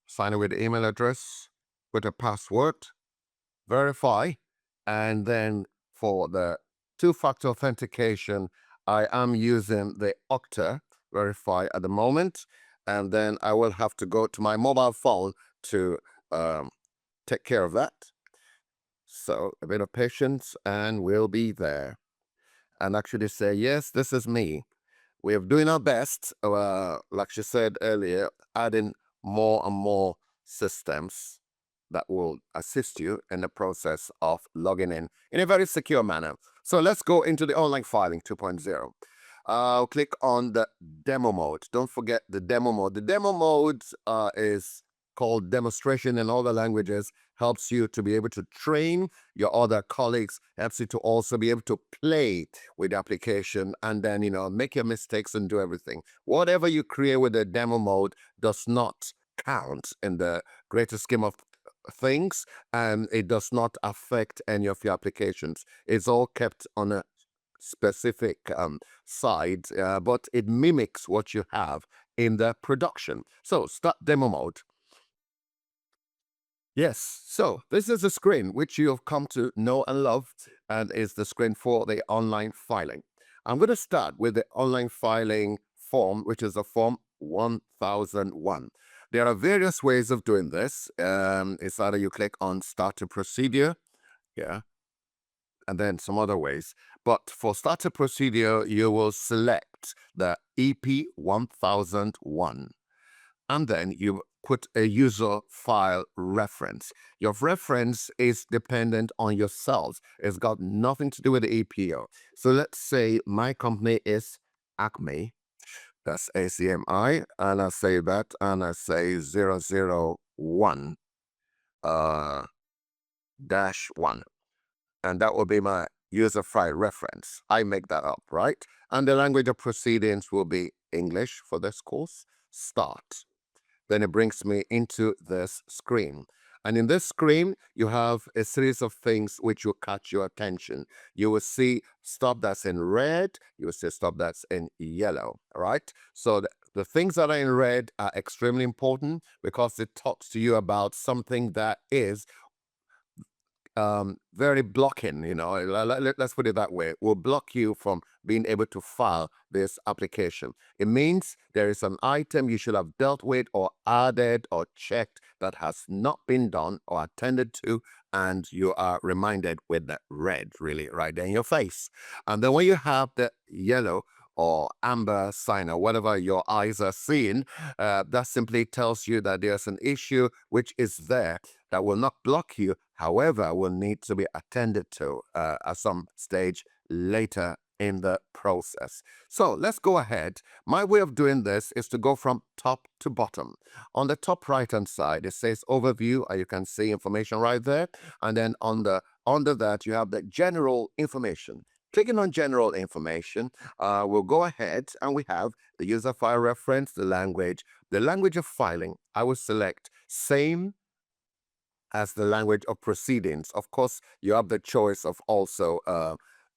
sign in with the email address, put a password, verify, and then for the two-factor authentication, I am using the Okta Verify at the moment, and then I will have to go to my mobile phone to take care of that. So a bit of patience and we'll be there. And actually say, yes, this is me. We're doing our best, like she said earlier, adding more and more systems that will assist you in the process of logging in a very secure manner. So let's go into the online filing 2.0. I'll click on the demo mode. Don't forget the demo mode. The demo mode is called demonstration in other languages, helps you to be able to train your other colleagues, helps you to also be able to play with the application and then, make your mistakes and do everything. Whatever you create with the demo mode does not count in the greater scheme of things, and it does not affect any of your applications. It's all kept on a specific side, but it mimics what you have in the production. So start demo mode. Yes, so this is a screen which you have come to know and love, and is the screen for the online filing. I'm going to start with the online filing form, which is a form 1001. There are various ways of doing this. It's either you click on Start a Procedure, yeah, and then some other ways. But for Start a Procedure, you will select the EP 1001. And then you put a user file reference. Your reference is dependent on yourselves. It's got nothing to do with the EPO. So let's say my company is Acme. That's ACMI. And I say that, and I say 001 dash 1. And that will be my user file reference. I make that up, right? And the language of proceedings will be English for this course. Start. Then it brings me into this screen. And in this screen, you have a series of things which will catch your attention. You will see stuff that's in red. You will see stuff that's in yellow, right? So the things that are in red are extremely important because it talks to you about something that is very blocking, let's put it that way, will block you from being able to file this application. It means there is an item you should have dealt with or added or checked that has not been done or attended to, and you are reminded with the red really right there in your face. And then when you have the yellow or amber sign or whatever your eyes are seeing, that simply tells you that there's an issue which is there that will not block you, however, will need to be attended to at some stage later in the process. So let's go ahead. My way of doing this is to go from top to bottom. On the top right hand side, it says overview, and you can see information right there. And then under that, you have the general information. Clicking on general information, we'll go ahead and we have the user file reference, the language of filing. I will select same as the language of proceedings. Of course, you have the choice of also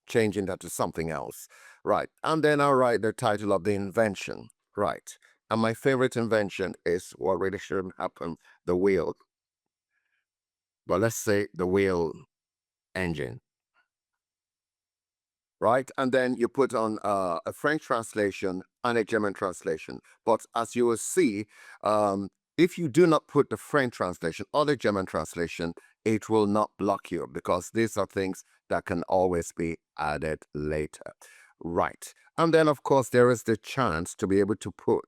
changing that to something else. Right. And then I'll write the title of the invention. Right. And my favorite invention is what really shouldn't happen, the wheel. But let's say the wheel engine. Right? And then you put on a French translation and a German translation. But as you will see, if you do not put the French translation or the German translation, it will not block you because these are things that can always be added later. Right. And then, of course, there is the chance to be able to put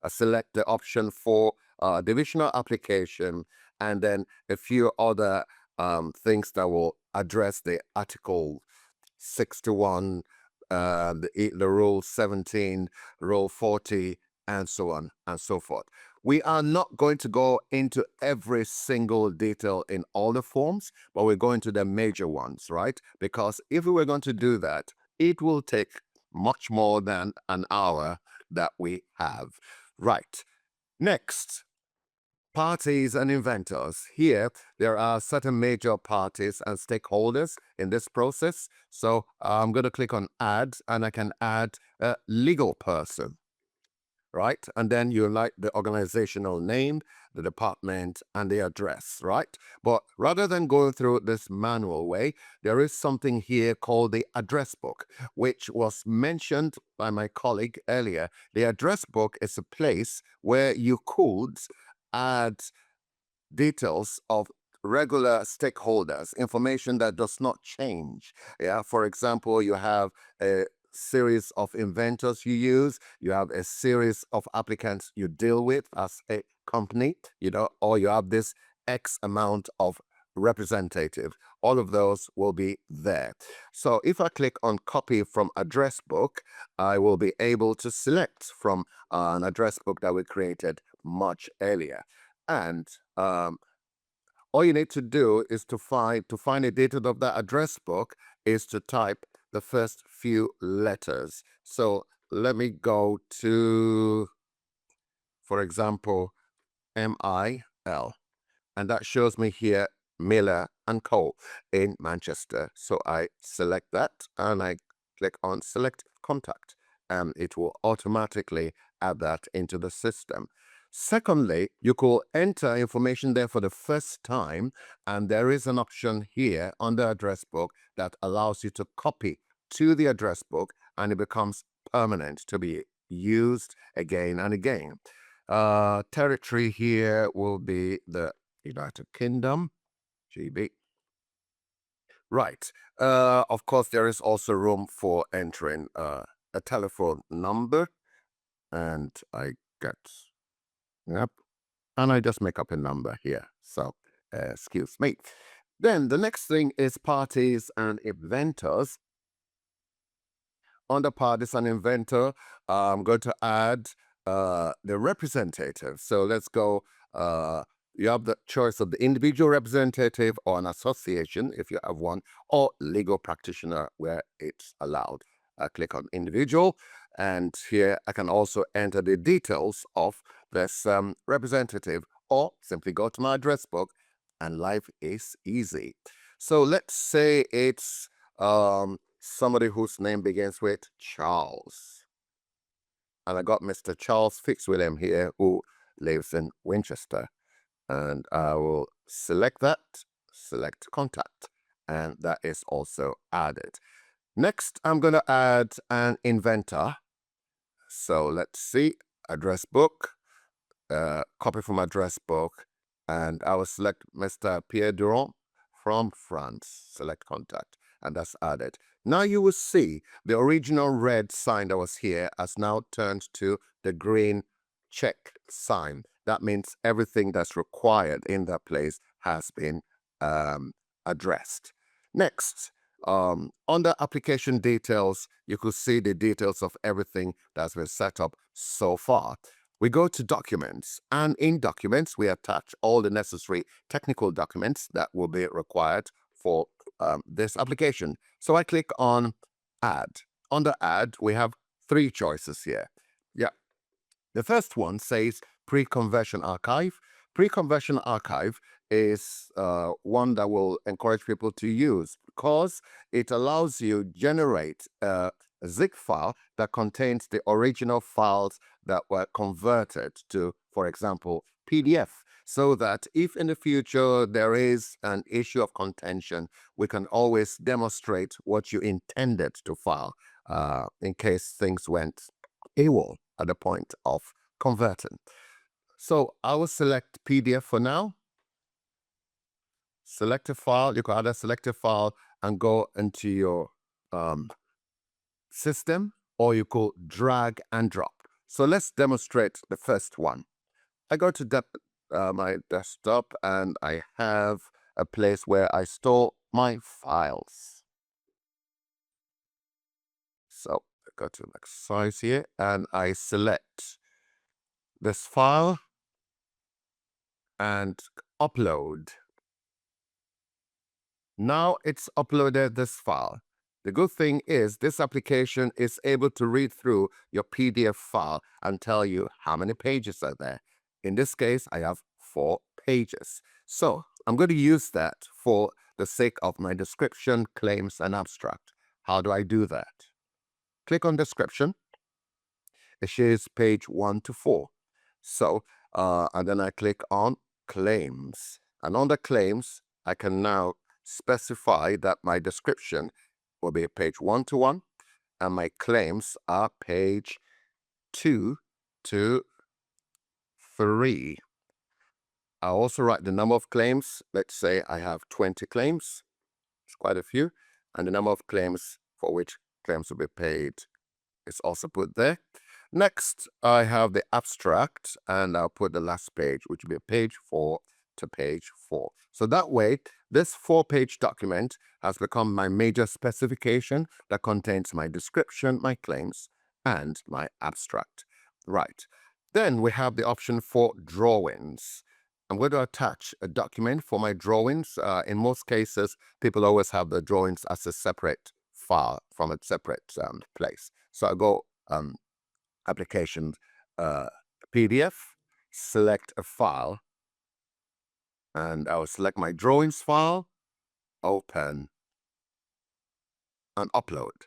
select the option for divisional application and then a few other things that will address the Article 61, the Rule 17, Rule 40, and so on and so forth. We are not going to go into every single detail in all the forms, but we're going to the major ones, right? Because if we were going to do that, it will take much more than an hour that we have. Right. Next, parties and inventors. Here, there are certain major parties and stakeholders in this process. So I'm going to click on add, and I can add a legal person. Right? And then you like the organizational name, the department, and the address, right? But rather than going through this manual way, there is something here called the address book, which was mentioned by my colleague earlier. The address book is a place where you could add details of regular stakeholders, information that does not change. Yeah, for example, you have a series of inventors you use, you have a series of applicants you deal with as a company, or you have this X amount of representative. All of those will be there. So if I click on copy from address book, I will be able to select from an address book that we created much earlier. And all you need to do is to find the detail of that address book is to type the first few letters. So let me go to, for example, MIL, and that shows me here Miller and Co. in Manchester. So I select that and I click on select contact, and it will automatically add that into the system. Secondly, you could enter information there for the first time, and there is an option here on the address book that allows you to copy to the address book, and it becomes permanent to be used again and again. Territory here will be the United Kingdom, GB. Right. Of course, there is also room for entering a telephone number, and I get, yep, and I just make up a number here. So, excuse me. Then the next thing is parties and inventors. Under parties and inventor, I'm going to add the representative. So let's go. You have the choice of the individual representative or an association if you have one, or legal practitioner where it's allowed. I click on individual, and here I can also enter the details of this representative, or simply go to my address book, and life is easy. So let's say it's somebody whose name begins with Charles. And I got Mr. Charles Fitzwilliam here, who lives in Winchester. And I will select that, select contact, and that is also added. Next, I'm going to add an inventor. So let's see, address book, copy from address book, and I will select Mr. Pierre Durand from France, select contact, and that's added. Now you will see the original red sign that was here has now turned to the green check sign. That means everything that's required in that place has been addressed. Next, under application details, you could see the details of everything that's been set up so far. We go to documents, and in documents, we attach all the necessary technical documents that will be required for this application. So I click on add. Under add, we have three choices here. Yeah. The first one says pre-conversion archive. Pre-conversion archive is one that will encourage people to use because it allows you generate a zip file that contains the original files that were converted to, for example, PDF, so that if in the future there is an issue of contention, we can always demonstrate what you intended to file in case things went AWOL at the point of converting. So I will select PDF for now. Select a file. You can either select a file and go into your system, or you could drag and drop. So let's demonstrate the first one. I go to my desktop, and I have a place where I store my files. So I go to next size here, and I select this file and upload. Now it's uploaded this file. The good thing is this application is able to read through your PDF file and tell you how many pages are there. In this case, I have 4 pages. So I'm going to use that for the sake of my description, claims, and abstract. How do I do that? Click on description. It shows page 1 to 4. So, and then I click on claims. And under claims, I can now specify that my description will be page 1 to 1, and my claims are page 2 to 3. I also write the number of claims. Let's say I have 20 claims. It's quite a few. And the number of claims for which claims will be paid is also put there. Next, I have the abstract, and I'll put the last page, which will be page 4 to page 4. So that way, this 4-page document has become my major specification that contains my description, my claims, and my abstract. Right. Then we have the option for drawings. I'm going to attach a document for my drawings. In most cases, people always have the drawings as a separate file from a separate place. So I go application PDF, select a file, and I'll select my drawings file, open, and upload.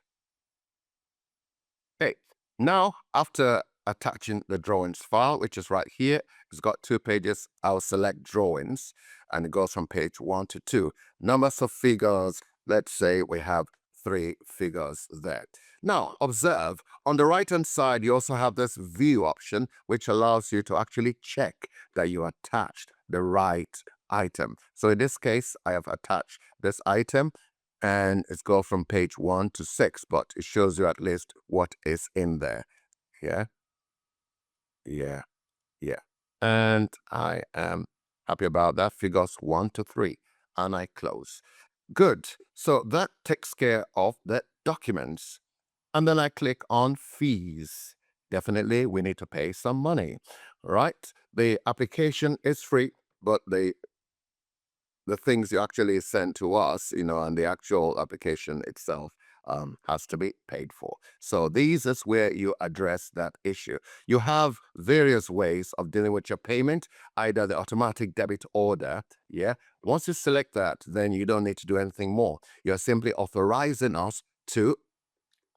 Okay, now after attaching the drawings file, which is right here, it's got 2 pages. I'll select drawings and it goes from page 1 to 2. Numbers of figures, let's say we have 3 figures there. Now observe on the right hand side, you also have this view option, which allows you to actually check that you attached the right item. So in this case, I have attached this item and it's go from page 1 to 6, but it shows you at least what is in there. Yeah, yeah, yeah. And I am happy about that. Figures 1 to 3, and I close. Good. So that takes care of the documents. And then I click on fees. Definitely, we need to pay some money, right? The application is free, but the things you actually send to us, and the actual application itself has to be paid for. So these is where you address that issue. You have various ways of dealing with your payment, either the automatic debit order. Yeah. Once you select that, then you don't need to do anything more. You're simply authorizing us to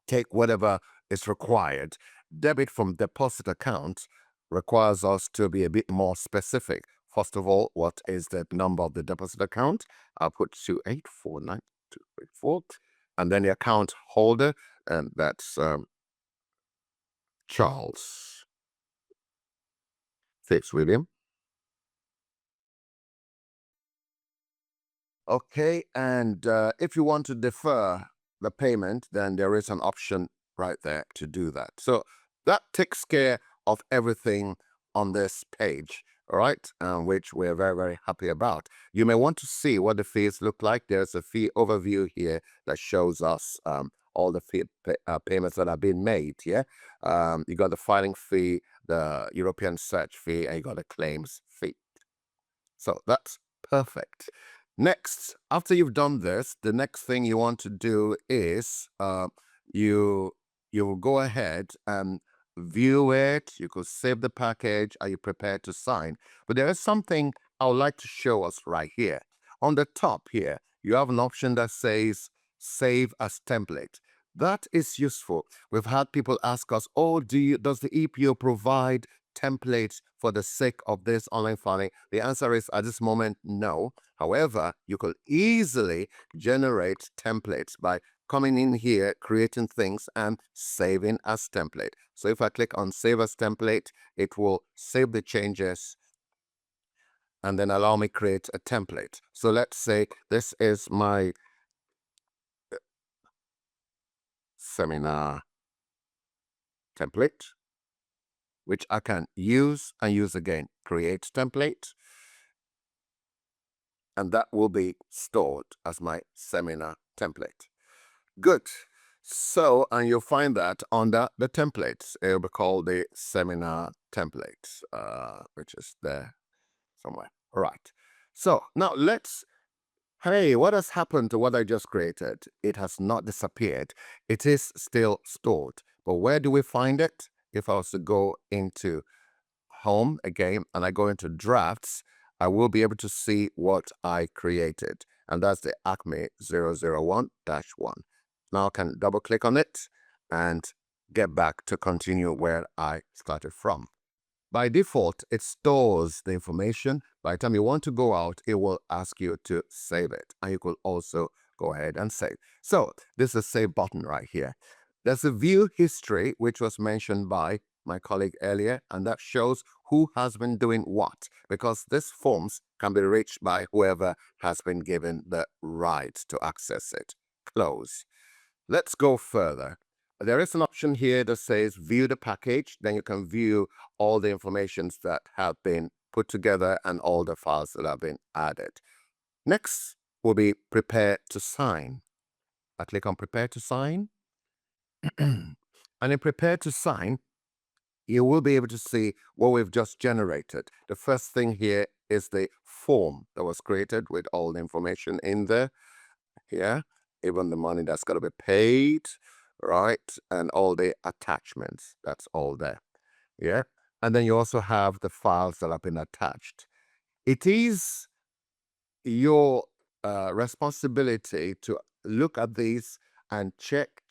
take whatever is required. Debit from deposit account requires us to be a bit more specific. First of all, what is the number of the deposit account? I'll put 2849234. And then the account holder, and that's Charles Fitzwilliam. Okay, and if you want to defer the payment, then there is an option right there to do that. So that takes care of everything on this page, all right, which we're very, very happy about. You may want to see what the fees look like. There's a fee overview here that shows us all the payments that have been made. Yeah, you got the filing fee, the European search fee, and you got the claims fee. So that's perfect. Next, after you've done this, the next thing you want to do is you will go ahead and view it. You could save the package. Are you prepared to sign? But there is something I would like to show us right here. On the top here, you have an option that says save as template. That is useful. We've had people ask us, oh, does the EPO provide templates for the sake of this online filing? The answer is at this moment, no. However, you could easily generate templates by coming in here, creating things and saving as template. So if I click on save as template, it will save the changes and then allow me create a template. So let's say this is my seminar template, which I can use and use again. Create template, and that will be stored as my seminar template. Good. So, and you'll find that under the templates, it will be called the seminar templates, which is there somewhere. All right. So now hey, what has happened to what I just created? It has not disappeared. It is still stored. But where do we find it? If I was to go into home again and I go into drafts, I will be able to see what I created. And that's the Acme 001-1. Now I can double click on it and get back to continue where I started from. By default, it stores the information. By the time you want to go out, it will ask you to save it. And you could also go ahead and save. So this is the save button right here. There's a view history, which was mentioned by my colleague earlier, and that shows who has been doing what, because these forms can be reached by whoever has been given the right to access it. Close. Let's go further. There is an option here that says view the package. Then you can view all the informations that have been put together and all the files that have been added. Next will be prepare to sign. I click on prepare to sign. And in prepare to sign, you will be able to see what we've just generated. The first thing here is the form that was created with all the information in there. Here, even the money that's got to be paid, right? And all the attachments, that's all there. Yeah. And then you also have the files that have been attached. It is your responsibility to look at these and check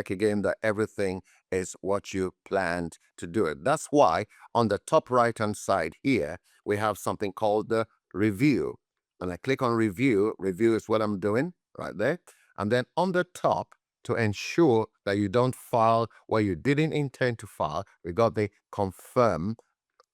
again that everything is what you planned to do it. That's why on the top right hand side here, we have something called the review. And I click on review. Review is what I'm doing right there. And then on the top, to ensure that you don't file where you didn't intend to file, we got the confirm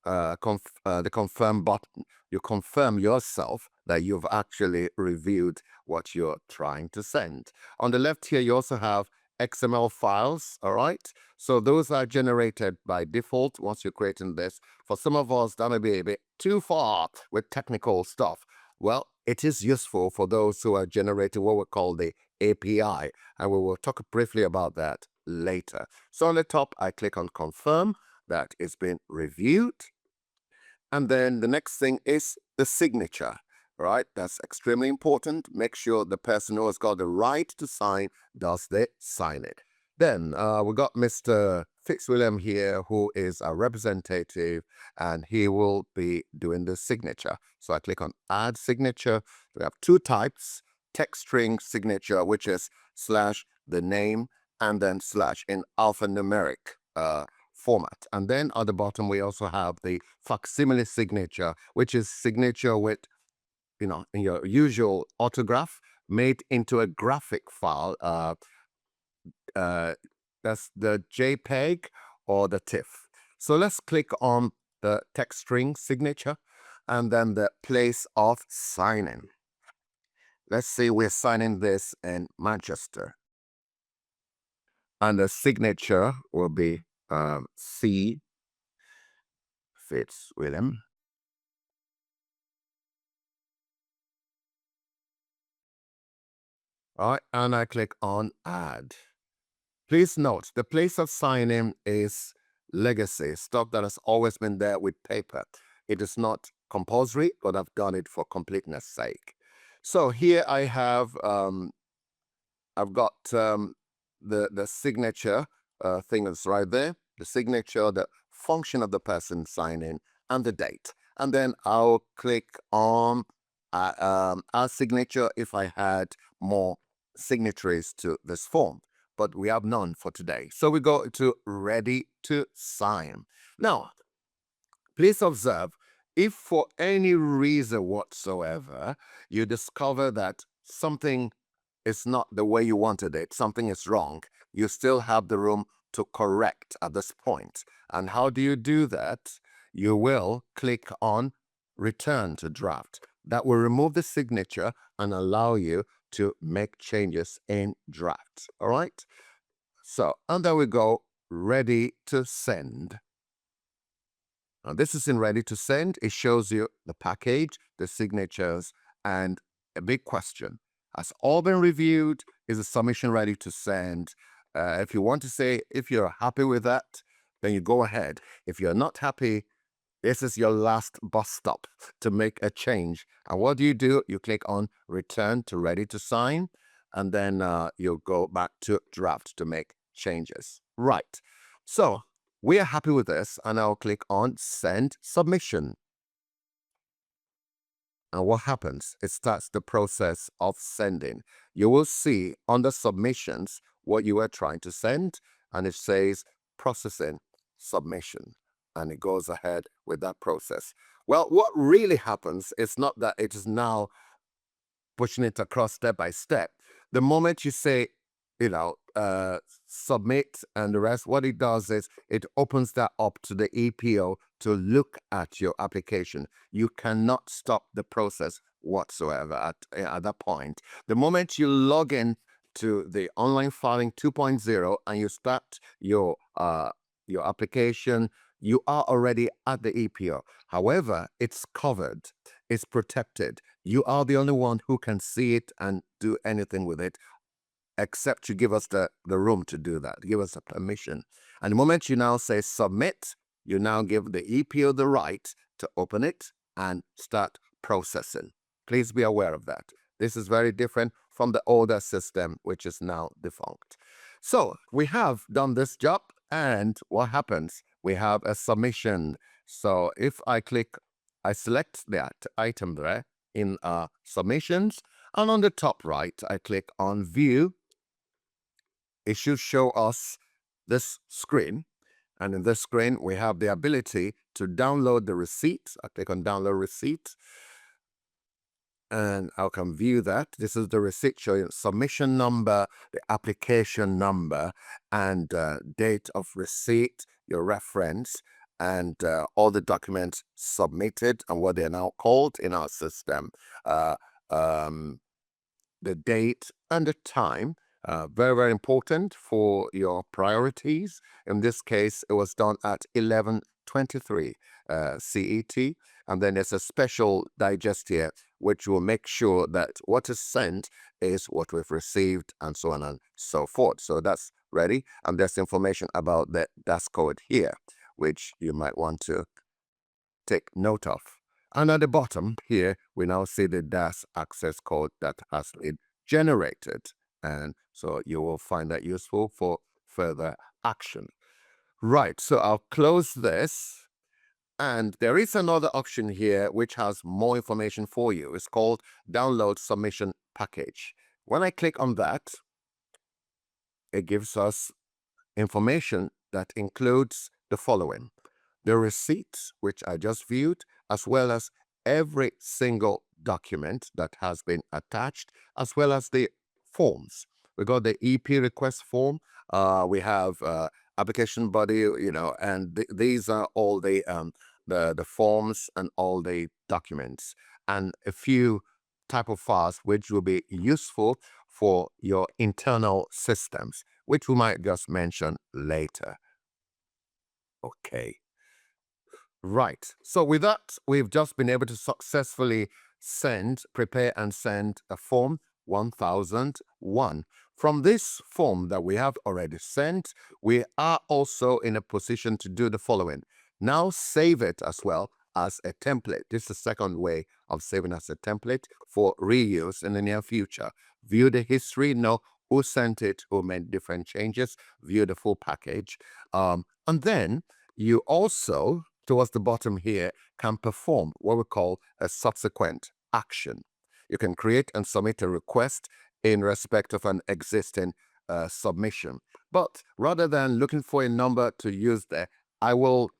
the confirm button. You confirm yourself that you've actually reviewed what you're trying to send. On the left here, you also have XML files, all right? So those are generated by default once you're creating this. For some of us, that may be a bit too far with technical stuff. Well, it is useful for those who are generating what we call the API, and we will talk briefly about that later. So on the top, I click on confirm. That it's been reviewed. And then the next thing is the signature, right? That's extremely important. Make sure the person who has got the right to sign does the sign it. Then we got Mr. Fitzwilliam here, who is a representative, and he will be doing the signature. So I click on add signature. We have two types: text string signature, which is / the name, and then / in alphanumeric format. And then at the bottom, we also have the facsimile signature, which is signature with, in your usual autograph made into a graphic file. That's the JPEG or the TIFF. So let's click on the text string signature and then the place of signing. Let's say we're signing this in Manchester. And the signature will be C. Fitzwilliam. All right, and I click on add. Please note, the place of signing is legacy, stuff that has always been there with paper. It is not compulsory, but I've done it for completeness sake. So here I have, I've got the signature thing that's right there, the signature, the function of the person signing, and the date. And then I'll click on our signature if I had more signatories to this form, but we have none for today. So we go to ready to sign. Now, please observe, if for any reason whatsoever you discover that something is not the way you wanted it, something is wrong, you still have the room to correct at this point. And how do you do that? You will click on return to draft. That will remove the signature and allow you to make changes in draft. All right. So, and there we go, ready to send. Now, this is in ready to send. It shows you the package, the signatures, and a big question. Has all been reviewed? Is the submission ready to send? If you want to say, if you're happy with that, then you go ahead. If you're not happy, this is your last bus stop to make a change. And what do? You click on return to ready to sign, and then you'll go back to draft to make changes. Right. So we are happy with this, and I'll click on send submission. And what happens? It starts the process of sending. You will see under submissions what you are trying to send, and it says processing submission, and it goes ahead with that process. Well, what really happens is not that it is now pushing it across step by step. The moment you say, submit and the rest, what it does is it opens that up to the EPO to look at your application. You cannot stop the process whatsoever at that point. The moment you log in to the online filing 2.0 and you start your application, you are already at the EPO. However, it's covered, it's protected. You are the only one who can see it and do anything with it, except you give us the room to do that, give us the permission. And the moment you now say submit, you now give the EPO the right to open it and start processing. Please be aware of that. This is very different from the older system, which is now defunct. So we have done this job, and what happens? We have a submission. So if I select that item there in submissions, and on the top right, I click on view. It should show us this screen. And in this screen, we have the ability to download the receipt. I click on download receipt, and I can view that. This is the receipt showing submission number, the application number, and date of receipt, your reference, and all the documents submitted and what they're now called in our system. The date and the time. Very, very important for your priorities. In this case, it was done at 11:23 CET. And then there's a special digest here, which will make sure that what is sent is what we've received, and so on and so forth. So that's ready. And there's information about the DAS code here, which you might want to take note of. And at the bottom here, we now see the DAS access code that has been generated. And so you will find that useful for further action. Right, so I'll close this. And there is another option here which has more information for you. It's called Download Submission Package. When I click on that, it gives us information that includes the following: the receipts, which I just viewed, as well as every single document that has been attached, as well as the forms. We got the EP request form. We have application body, and these are all the forms and all the documents, and a few type of files which will be useful for your internal systems, which we might just mention later. Okay. Right. So with that, we've just been able to successfully prepare and send a form 1001. From this form that we have already sent, we are also in a position to do the following. Now save it as well as a template. This is the second way of saving as a template for reuse in the near future. View the history, know who sent it, who made different changes, view the full package. And then you also, towards the bottom here, can perform what we call a subsequent action. You can create and submit a request in respect of an existing submission. But rather than looking for a number to use there, I will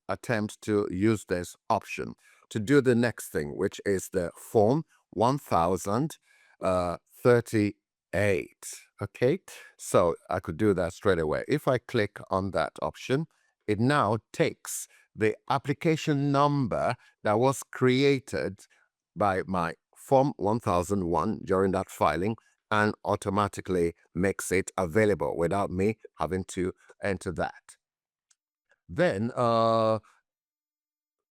attempt to use this option to do the next thing, which is the form 1038. Okay, so I could do that straight away. If I click on that option, it now takes the application number that was created by my Form 1001 during that filing and automatically makes it available without me having to enter that. Then,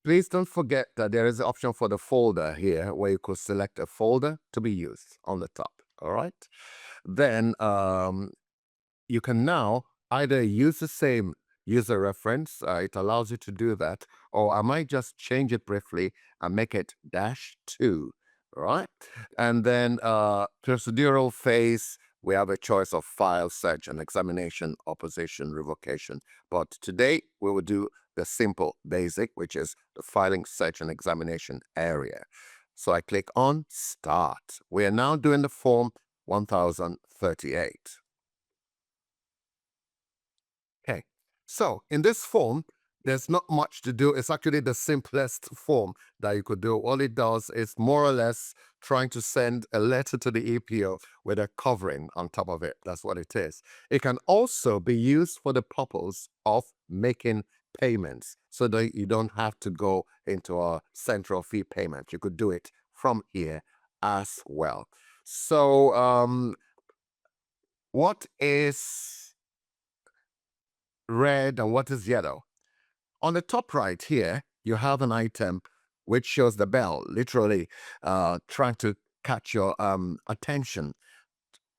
please don't forget that there is an option for the folder here where you could select a folder to be used on the top. All right. Then you can now either use the same user reference. It allows you to do that. Or I might just change it briefly and make it -2. All right. And then procedural phase, we have a choice of file, search, and examination, opposition, revocation. But today we will do the simple basic, which is the filing, search, and examination area. So I click on Start. We are now doing the form 1038. Okay, so in this form, there's not much to do. It's actually the simplest form that you could do. All it does is more or less trying to send a letter to the EPO with a covering on top of it. That's what it is. It can also be used for the purpose of making payments so that you don't have to go into a central fee payment. You could do it from here as well. So what is red and what is yellow? On the top right here, you have an item which shows the bell, literally trying to catch your attention.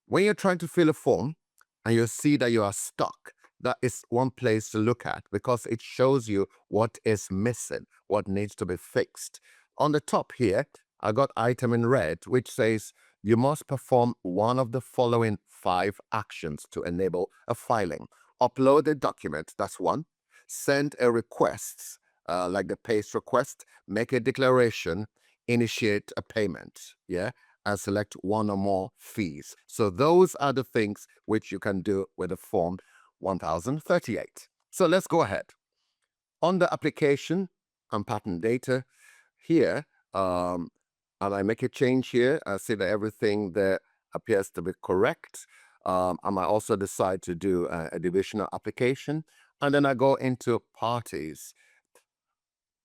When you're trying to fill a form and you see that you are stuck, that is one place to look at because it shows you what is missing, what needs to be fixed. On the top here, I got item in red, which says you must perform one of the following 5 actions to enable a filing. Upload a document, that's one. Send a request, like the paste request, make a declaration, initiate a payment, yeah, and select one or more fees. So those are the things which you can do with the form 1038. So let's go ahead. On the application and patent data here, and I make a change here, I see that everything there appears to be correct. I might also decide to do a divisional application, and then I go into parties.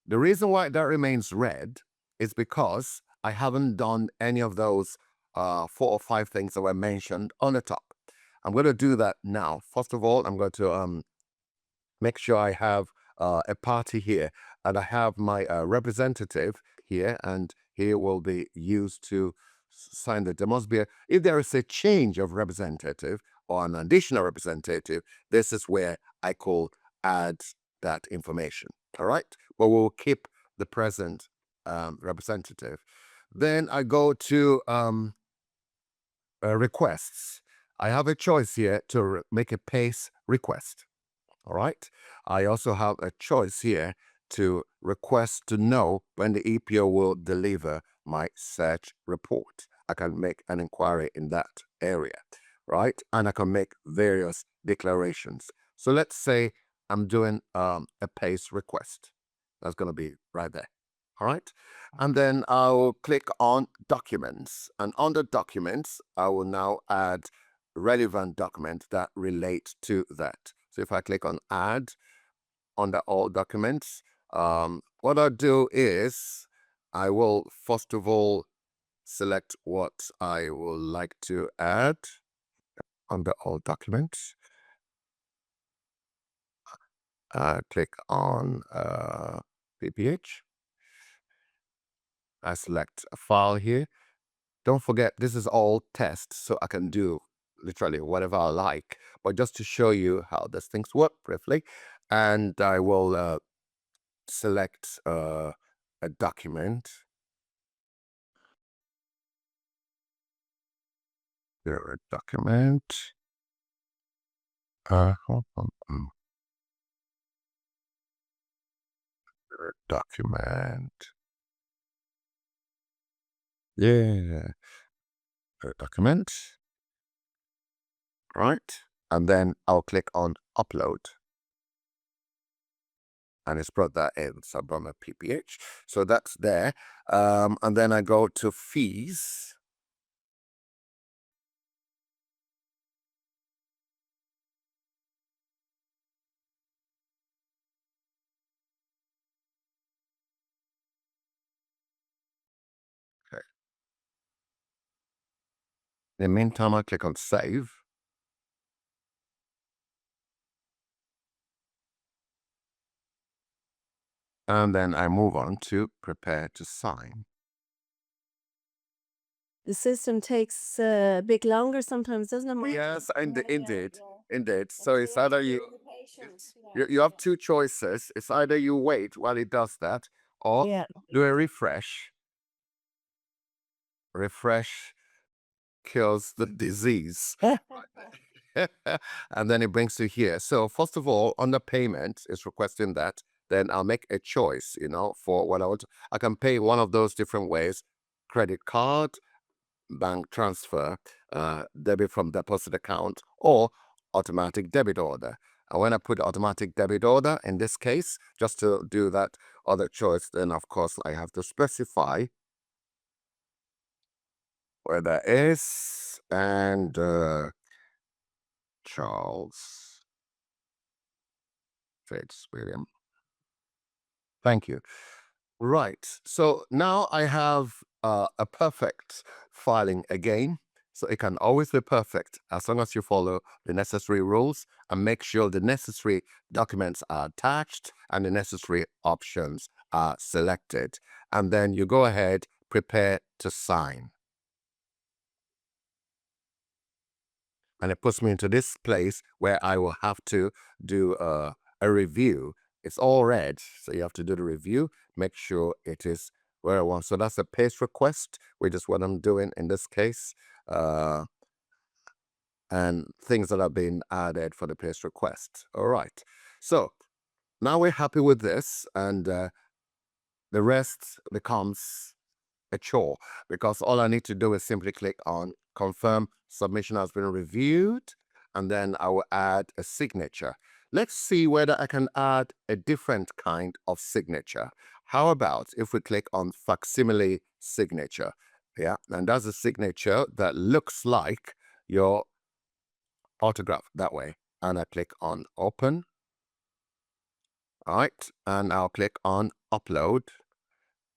The reason why that remains red is because I haven't done any of those 4 or 5 things that were mentioned on the top. I'm going to do that now. First of all, I'm going to make sure I have a party here, and I have my representative here, and he will be used to sign that. There must be if there is a change of representative or an additional representative, this is where I could add that information. All right, but we'll keep the present representative. Then I go to requests. I have a choice here to make a paste request. All right. I also have a choice here to request to know when the EPO will deliver my search report. I can make an inquiry in that area, right? And I can make various declarations. So let's say I'm doing a paste request. That's going to be right there. All right. And then I'll click on documents. And under documents, I will now add relevant documents that relate to that. So if I click on add under all documents, what I'll do is I will first of all select what I would like to add under all documents. Click on PPH. I select a file here. Don't forget, this is all test, so I can do literally whatever I like. But just to show you how these things work briefly, and I will select a document. There a document. Document. Yeah. A document. Right. And then I'll click on upload. And it's brought that in. So I'm on a PPH. So that's there. And then I go to fees. Okay. In the meantime, I click on save. And then I move on to prepare to sign. The system takes a bit longer sometimes, doesn't it, Mark? Yes, Yeah, indeed, yeah. indeed. So it's either you you have 2 choices. It's either you wait while it does that, or Yeah. do a refresh. Refresh kills the disease. And then it brings you here. So first of all, under payment, it's requesting that. Then I'll make a choice, for what I want. I can pay one of those different ways: credit card, bank transfer, debit from deposit account, or automatic debit order. And when I put automatic debit order, in this case, just to do that other choice, then of course I have to specify where that is, and Charles Fitzwilliam. Thank you. Right. So now I have a perfect filing again. So it can always be perfect as long as you follow the necessary rules and make sure the necessary documents are attached and the necessary options are selected. And then you go ahead, prepare to sign. and it puts me into this place where I will have to do a review. It's all red, so you have to do the review, make sure it is where I want. So that's a paste request, which is what I'm doing in this case. And things that have been added for the paste request. All right. So now we're happy with this, and the rest becomes a chore, because all I need to do is simply click on confirm submission has been reviewed, and then I will add a signature. Let's see whether I can add a different kind of signature. How about if we click on facsimile signature? Yeah, and that's a signature that looks like your autograph that way. And I click on open. All right, and I'll click on upload.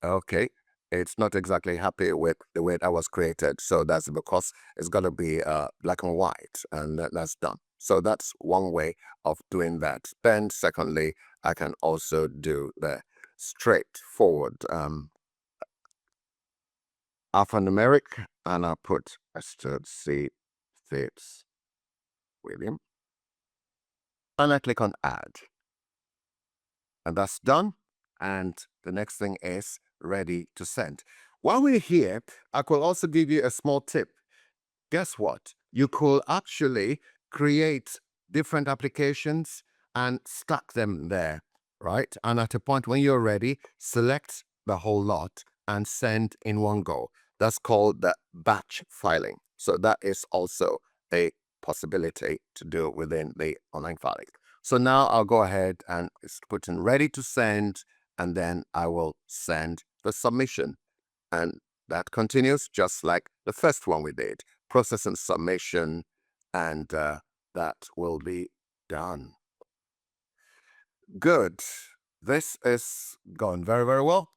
Okay, it's not exactly happy with the way that was created, so that's because it's going to be black and white, and that's done. So that's one way of doing that. Then secondly, I can also do the straightforward alphanumeric, and I'll put Esther C. Fitz William, and I click on add. And that's done. And the next thing is ready to send. While we're here, I could also give you a small tip. Guess what? You could actually create different applications and stack them there, right? And at a point when you're ready, select the whole lot and send in one go. That's called the batch filing. So that is also a possibility to do within the online filing. So now I'll go ahead and put in ready to send, and then I will send the submission. And that continues just like the first one we did, process and submission, and that will be done. Good. This is gone very, very well.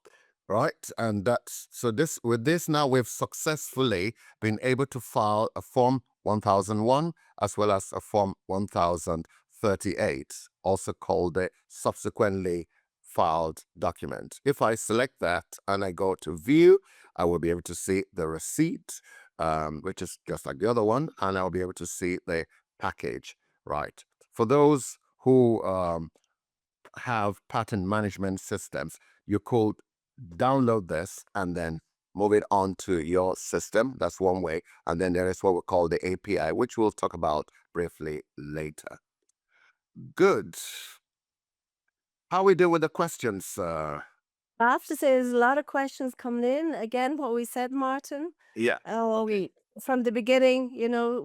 Right, and that's so this with this now we've successfully been able to file a form 1001 as well as a form 1038, also called a subsequently filed document. If I select that and I go to view, I will be able to see the receipt, which is just like the other one, and I'll be able to see the package. Right, for those who have patent management systems, you could download this and then move it onto your system. That's one way. And then there is what we call the API, which we'll talk about briefly later. Good. How we do with the questions? I have to say, there's a lot of questions coming in. Again, what we said, Martin. Yeah. We from the beginning,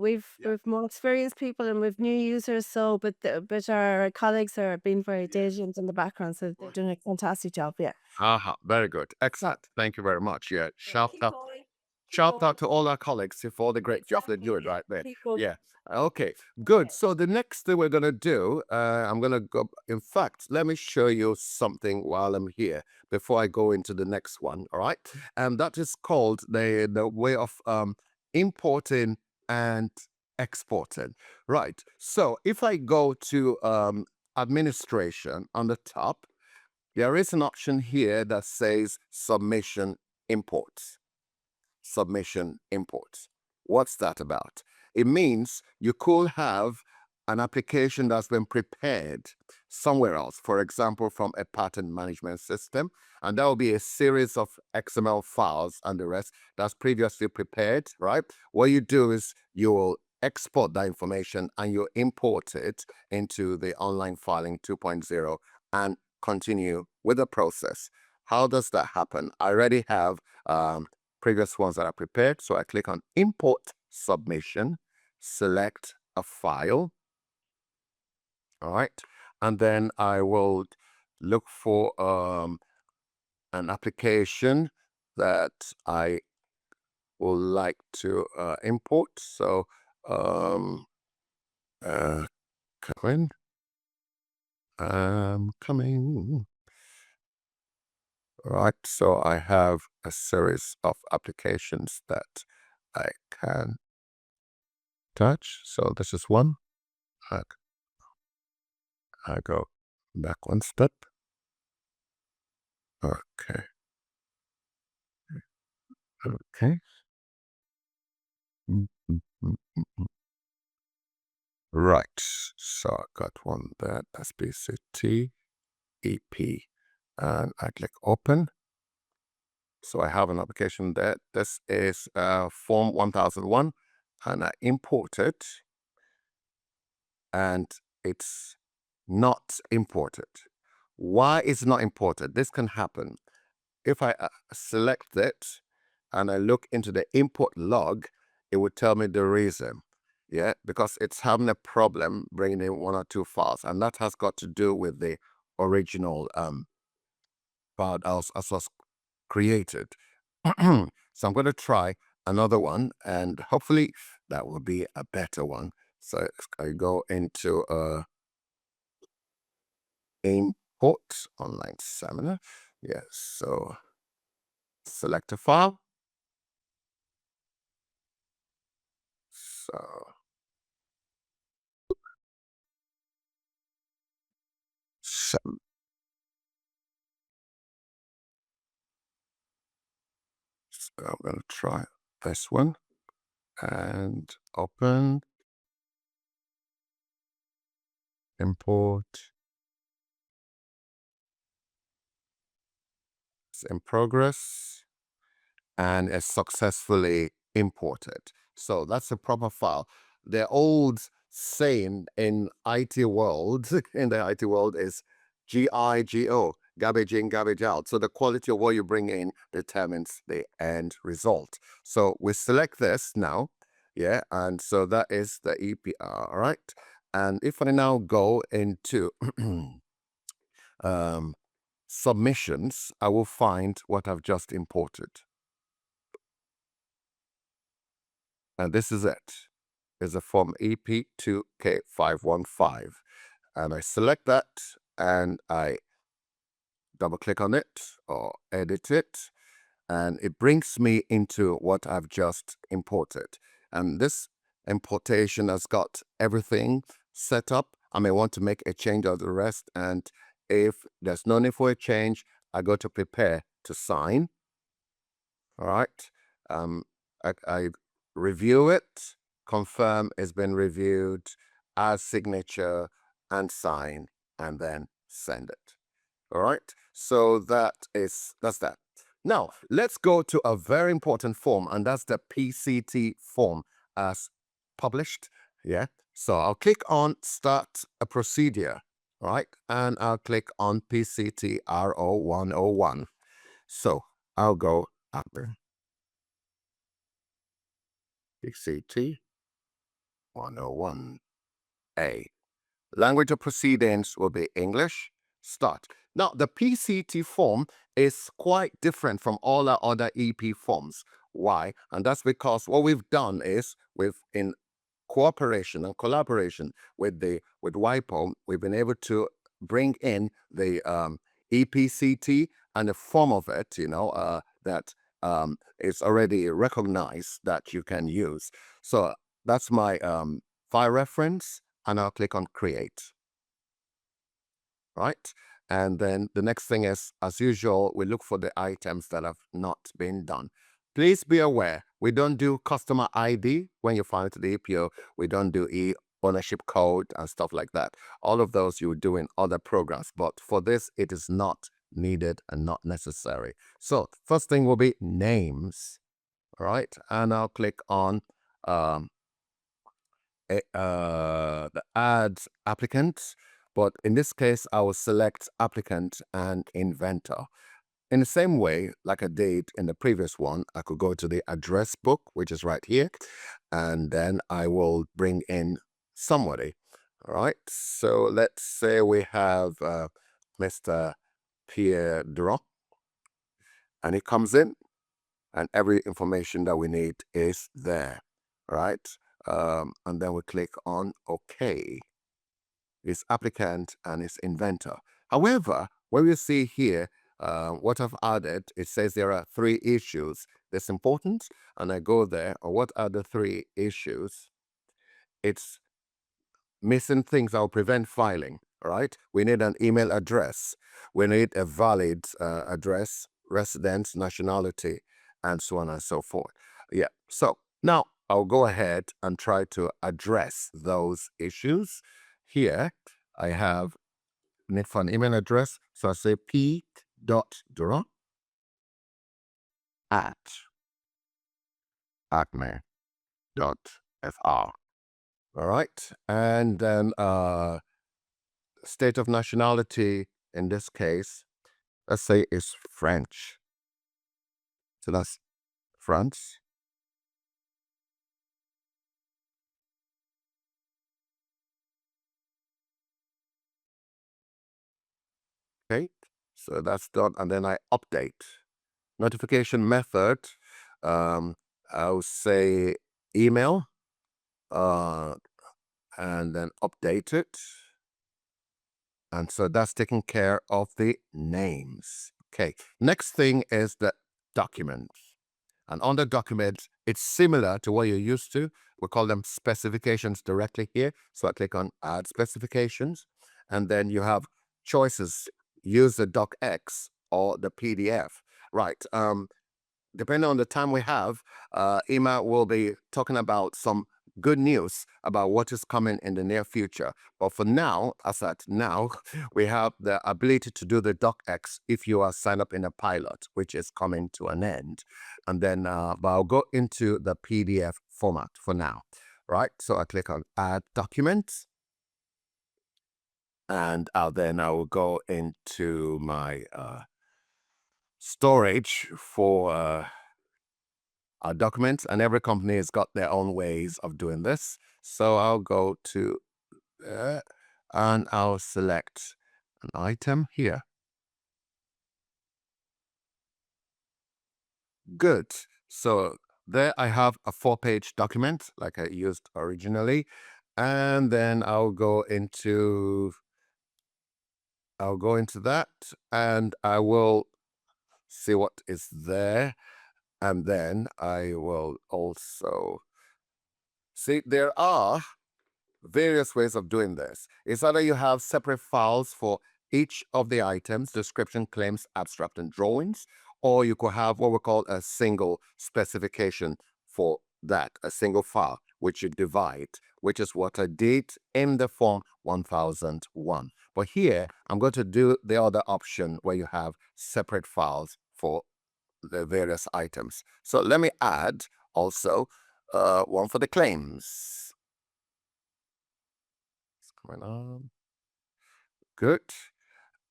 we've more experienced people and we've new users. So, but our colleagues are being very diligent in the background, so they're doing a fantastic job. Yeah. Very good. Excellent. Thank you very much. Yeah. Shout out to all our colleagues for all the great job they're doing right there. Yeah. Okay, good. So the next thing we're going to do, I'm going to go. In fact, let me show you something while I'm here before I go into the next one. All right. And that is called the way of importing and exporting. Right. So if I go to administration on the top, there is an option here that says submission imports. Submission imports. What's that about? It means you could have an application that's been prepared somewhere else, for example, from a patent management system, and that will be a series of XML files and the rest that's previously prepared, right? What you do is you will export that information and you import it into the online filing 2.0 and continue with the process. How does that happen? I already have previous ones that are prepared. So I click on import submission, select a file. All right. And then I will look for an application that I would like to import. So coming. Coming. Right, so I have a series of applications that I can touch. So this is one. I go back one step. Okay. Okay. Right. So I got one there. That's PCT EP. And I click open. So I have an application there. This is Form 1001. And I import it. And it's not imported. Why is it not imported? This can happen. If I select it and I look into the import log, it would tell me the reason. Yeah, because it's having a problem bringing in one or two files, and that has got to do with the original file as was created. So I'm going to try another one, and hopefully that will be a better one. So I go into import online seminar. Yes, so select a file. So So I'm going to try this one and open, import. It's in progress and it's successfully imported. So that's a proper file. The old saying in IT world, in the IT world is GIGO, garbage in, garbage out. So the quality of what you bring in determines the end result. So we select this now. Yeah, and so that is the EPR, all right? And if I now go into submissions, I will find what I've just imported. And this is it. It's a form EP2K515. And I select that and I double click on it or edit it. And it brings me into what I've just imported. And this importation has got everything set up. I may want to make a change of the rest. And if there's no need for a change, I go to prepare to sign. All right. I review it, confirm it's been reviewed, add signature and sign, and then send it. All right. So that's that. Now let's go to a very important form, and that's the PCT form as published. Yeah. So I'll click on start a procedure. All right. And I'll click on PCT RO 101. So I'll go up there. PCT 101A. Language of proceedings will be English. Start. Now, the PCT form is quite different from all our other EP forms. Why? And that's because what we've done is in cooperation and collaboration with WIPO, we've been able to bring in the EPCT and the form of it, that is already recognized that you can use. So that's my file reference, and I'll click on create. Right? And then the next thing is, as usual, we look for the items that have not been done. Please be aware, we don't do customer ID when you file to the APO. We don't do ownership code and stuff like that. All of those you would do in other programs. But for this, it is not needed and not necessary. So first thing will be names. All right. And I'll click on the add applicant. But in this case, I will select applicant and inventor. In the same way, like I did in the previous one, I could go to the address book, which is right here, and then I will bring in somebody. All right. So let's say we have Mr. Pierre Durand, and he comes in, and every information that we need is there. Right. And then we click on OK. It's applicant and it's inventor. However, what we see here, what I've added, it says there are 3 issues. That's important. And I go there, or what are the 3 issues? It's missing things that will prevent filing, right? We need an email address. We need a valid address, residence, nationality, and so on and so forth. Yeah. So now I'll go ahead and try to address those issues. Here, I have need for an email address. So I say p.dura at acme.fr. All right. And then state of nationality in this case, let's say is French. So that's France. Okay. So that's done. And then I update. Notification method, I'll say email, and then update it. And so that's taking care of the names. Okay. Next thing is the document. And on the document, it's similar to what you're used to. We call them specifications directly here. So I click on add specifications. And then you have choices. Use the docx or the PDF. Right. Depending on the time we have, Emma will be talking about some good news about what is coming in the near future. But for now, as at now, we have the ability to do the docx if you are signed up in a pilot, which is coming to an end. And then, but I'll go into the PDF format for now, right? So I click on add documents. And I will go into my storage for our documents, and every company has got their own ways of doing this. So I'll go to and I'll select an item here. Good. So there I have a 4-page document like I used originally. And then I'll go into that and I will see what is there. And then I will also see there are various ways of doing this. It's either you have separate files for each of the items, description, claims, abstract, and drawings, or you could have what we call a single specification for that, a single file, which you divide, which is what I did in the form 1001. But here, I'm going to do the other option where you have separate files for the various items. So let me add also one for the claims. Coming on. Good.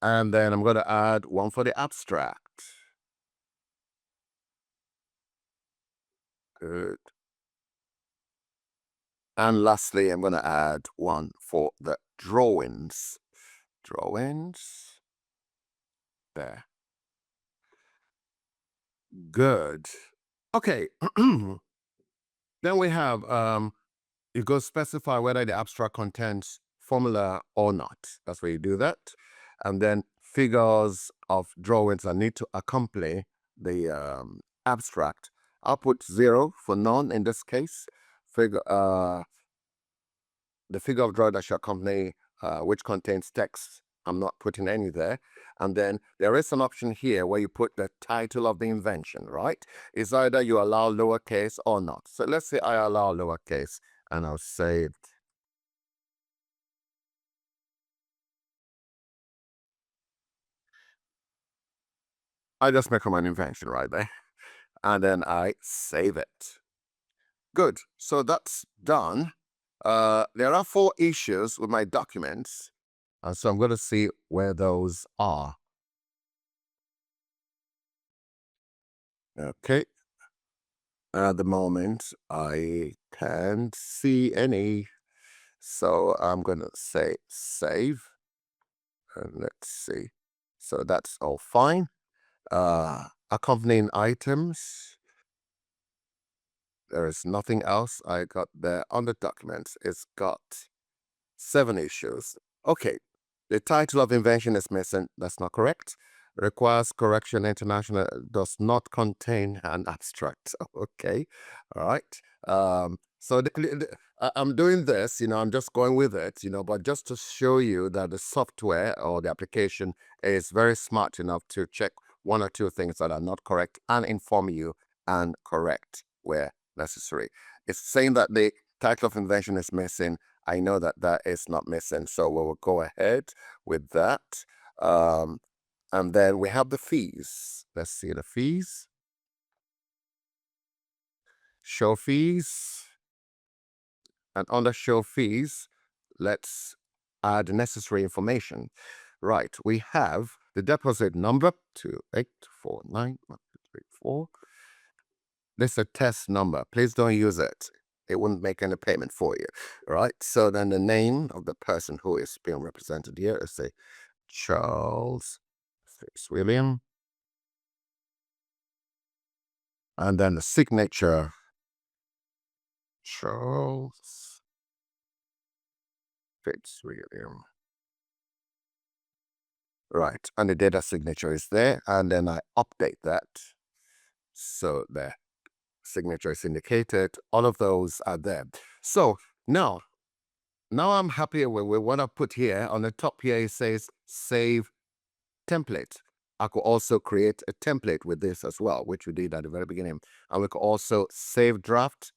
And then I'm going to add one for the abstract. Good. And lastly, I'm going to add one for the drawings. Drawings. There. Good. Okay. Then we have, you go specify whether the abstract contains formula or not. That's where you do that. And then figures of drawings that need to accompany the abstract. I'll put 0 for none in this case. The figure of drawing that shall accompany which contains text. I'm not putting any there. And then there is an option here where you put the title of the invention, right? It's either you allow lowercase or not. So let's say I allow lowercase and I'll save. I just make an invention right there. And then I save it. Good. So that's done. There are 4 issues with my documents. And so I'm going to see where those are. Okay. At the moment, I can't see any. So I'm going to say save. And let's see. So that's all fine. Accompanying items. There is nothing else I got there on the documents. It's got 7 issues. Okay. The title of invention is missing. That's not correct. Requires correction. International does not contain an abstract. Okay. All right. So I'm doing this, I'm just going with it, but just to show you that the software or the application is very smart enough to check 1 or 2 things that are not correct and inform you and correct where necessary. it's saying that the title of invention is missing. I know that that is not missing, so we will go ahead with that. And then we have the fees. Let's see the fees. Show fees. And under show fees, let's add necessary information. Right, we have the deposit number 2849134. This is a test number. Please don't use it. It wouldn't make any payment for you. Right. So then the name of the person who is being represented here is say Charles Fitzwilliam. And then the signature Charles Fitzwilliam. Right. And the data signature is there. And then I update that. So the signature is indicated. All of those are there. So now I'm happy with what I put here. On the top here, it says save template. I could also create a template with this as well, which we did at the very beginning. And we could also save draft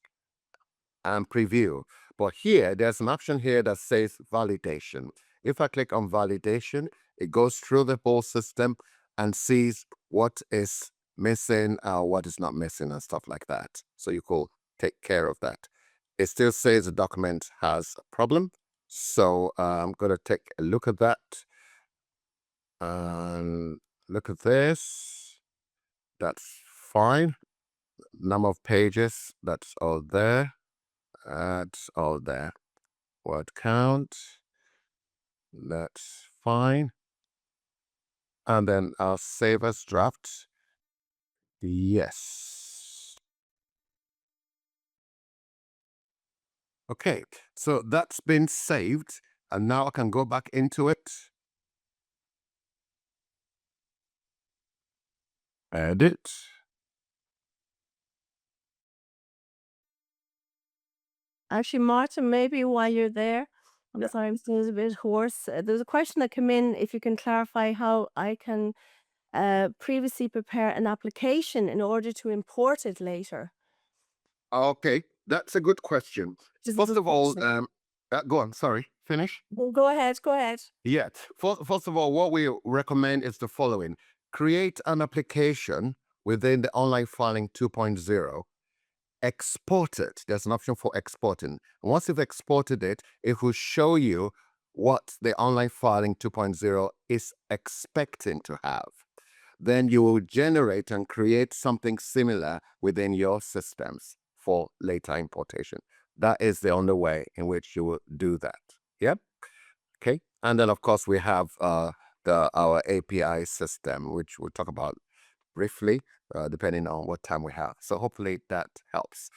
and preview. But here, there's an option here that says validation. If I click on validation, it goes through the whole system and sees what is missing, what is not missing, and stuff like that. So you could take care of that. It still says the document has a problem. So I'm going to take a look at that. And look at this. That's fine. Number of pages, that's all there. That's all there. Word count, that's fine. And then I'll save as draft. Yes. Okay, so that's been saved. And now I can go back into it. Edit. Actually, Martin, maybe while you're there, I'm Yeah. sorry, I'm still a bit hoarse. There's a question that came in. If you can clarify how I can previously prepare an application in order to import it later. Okay, that's a good question. Just First of all, question. go on, sorry, finish. Well, go ahead. Go ahead. Yeah. First of all, what we recommend is the following. Create an application within the online filing 2.0. Export it. There's an option for exporting. Once you've exported it, it will show you what the online filing 2.0 is expecting to have. Then you will generate and create something similar within your systems for later importation. That is the only way in which you will do that. Yep. Okay. And then, of course, we have our API system, which we'll talk about briefly, depending on what time we have. So hopefully that helps.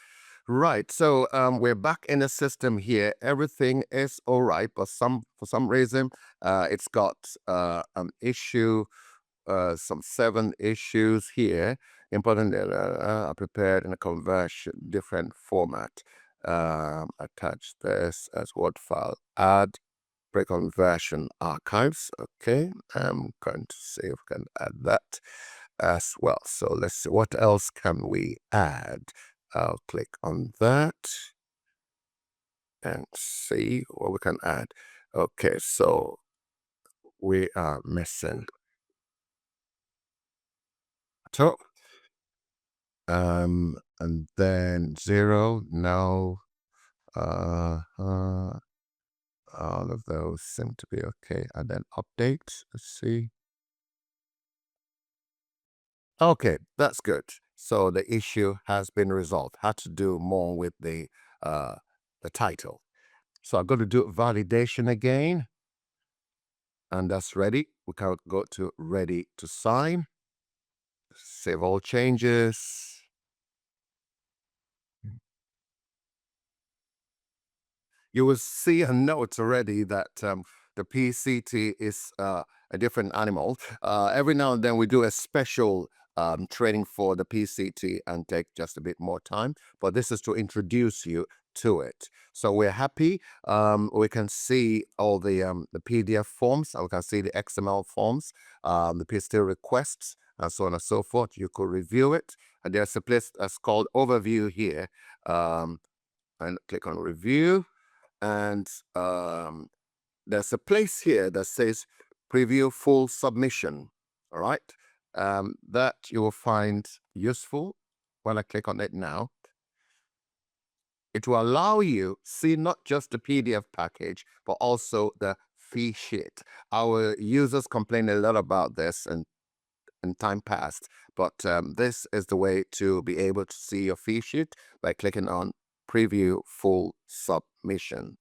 Right. So we're back in the system here. Everything is all right, but for some reason, it's got an issue, some 7 issues here. Important are prepared in a conversion different format. Attach this as Word file. Add pre-conversion archives. Okay, I'm going to see if we can add that as well. So let's see, what else can we add? I'll click on that and see what we can add. Okay, so we are missing top. And then 0, no. All of those seem to be okay. And then update, let's see. Okay, that's good. So the issue has been resolved. Had to do more with the title. So I'm going to do validation again. And that's ready. We can go to ready to sign. Save all changes. You will see a note already that the PCT is a different animal. Every now and then we do a special training for the PCT and take just a bit more time, but this is to introduce you to it. So we're happy. We can see all the PDF forms, and we can see the XML forms, the PCT requests, and so on and so forth. You could review it. And there's a place that's called overview here. and click on review. And there's a place here that says preview full submission. All right. That you will find useful when I click on it now. It will allow you see not just the PDF package, but also the fee sheet. Our users complain a lot about this and in time past, but this is the way to be able to see your fee sheet by clicking on preview full submission.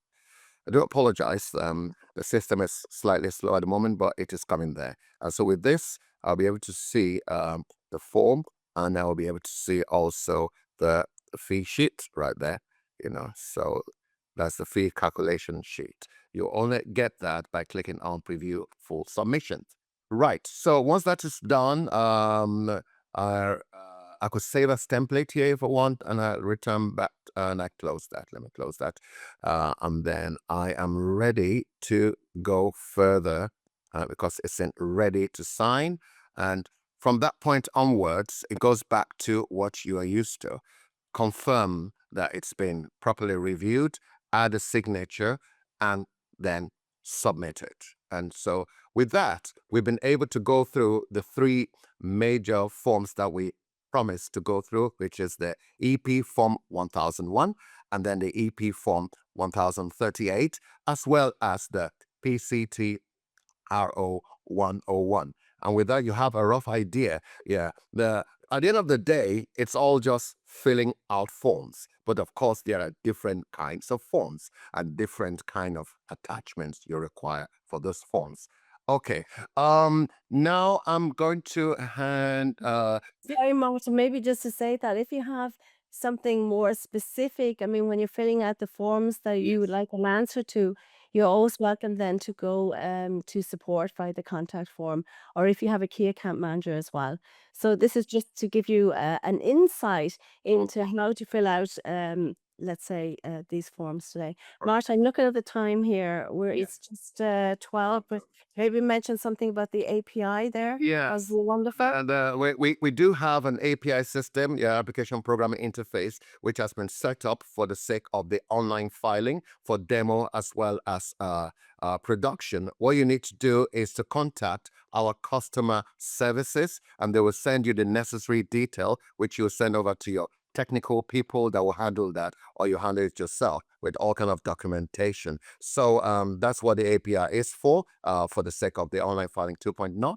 I do apologize. The system is slightly slow at the moment, but it is coming there. And so with this, I'll be able to see the form, and I'll be able to see also the fee sheet right there. So that's the fee calculation sheet. You only get that by clicking on preview full submission. Right. So once that is done, I could save as template here if I want, and I return back and I close that. Let me close that. And then I am ready to go further because it's ready to sign. And from that point onwards, it goes back to what you are used to. Confirm that it's been properly reviewed, add a signature, and then submit it. And so with that, we've been able to go through the three major forms that we promised to go through, which is the EP Form 1001 and then the EP Form 1038, as well as the PCT RO 101. And with that, you have a rough idea. Yeah. At the end of the day, it's all just filling out forms. But of course, there are different kinds of forms and different kind of attachments you require for those forms. Okay. Now I'm going to hand Very much. Maybe just to say that if you have something more specific, I mean, when you're filling out the forms that you would like an answer to, you're always welcome then to go to support via the contact form, or if you have a key account manager as well. So this is just to give you an insight into how to fill out, let's say, these forms today. Marta, I'm looking at the time here where it's just 12, but maybe mention something about the API there. Yeah. As wonderful. And we do have an API system, application programming interface, which has been set up for the sake of the online filing for demo as well as production. What you need to do is to contact our customer services, and they will send you the necessary detail, which you'll send over to your technical people that will handle that, or you handle it yourself with all kind of documentation. So that's what the API is for the sake of the online filing 2.0.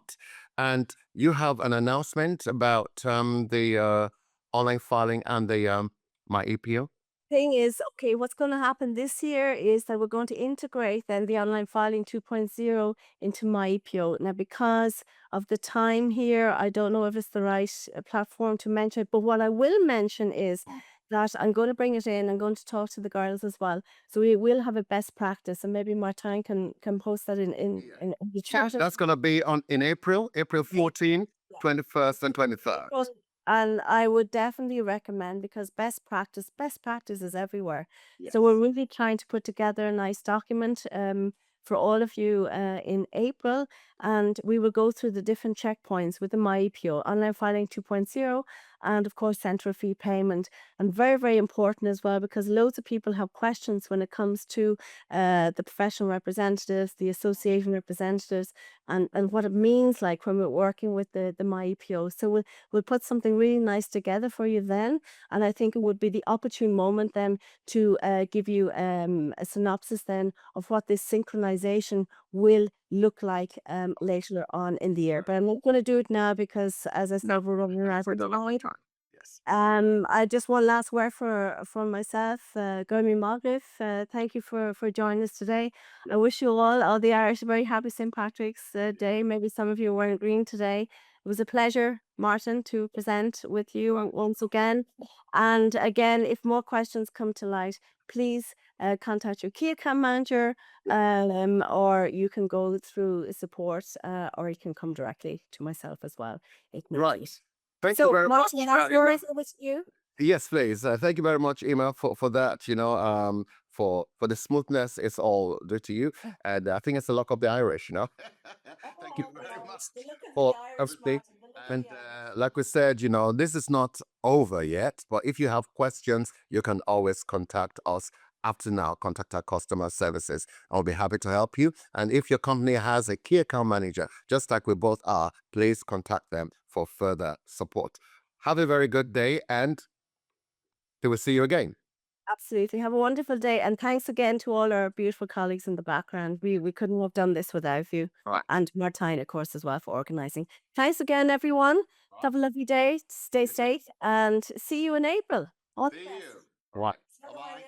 And you have an announcement about the online filing and the My EPO. Thing is, okay, what's going to happen this year is that we're going to integrate then the online filing 2.0 into my EPO. Now, because of the time here, I don't know if it's the right platform to mention it, but what I will mention is that I'm going to bring it in. I'm going to talk to the girls as well. So we will have a best practice, and maybe Martin can post that in the chat. That's going to be in April 14, 21st and 23rd. And I would definitely recommend, because best practice is everywhere. So we're really trying to put together a nice document for all of you in April, and we will go through the different checkpoints with the MyEPO, online filing 2.0, and of course central fee payment. And very, very important as well, because loads of people have questions when it comes to the professional representatives, the association representatives, and what it means like when we're working with the MyEPO. So we'll put something really nice together for you then, and I think it would be the opportune moment then to give you a synopsis then of what this synchronization will look like later on in the year. But I'm not going to do it now because, as I said, we're running around for the long time. Yes. I just one last word for myself. Gurmi Magrif, thank you for joining us today. I wish you all the Irish a very happy St. Patrick's Day. Maybe some of you wearing green today. It was a pleasure, Martin, to present with you once again. And again, if more questions come to light, please contact your key account manager, or you can go through support, or you can come directly to myself as well. Right. Thank you very much. Martin, last words with you. Yes, please. Thank you very much, Emma, for that. For the smoothness, it's all due to you, and I think it's the luck of the Irish. Thank you very much for everything. And like we said, this is not over yet, but if you have questions, you can always contact us. After now, contact our customer services. I'll be happy to help you. And if your company has a key account manager, just like we both are, please contact them for further support. Have a very good day, and we will see you again. Absolutely. Have a wonderful day. And thanks again to all our beautiful colleagues in the background. We couldn't have done this without you. All right. And Martine, of course, as well for organising. Thanks again, everyone. Have a lovely day. Stay safe and see you in April. All the best. Right. Bye-bye.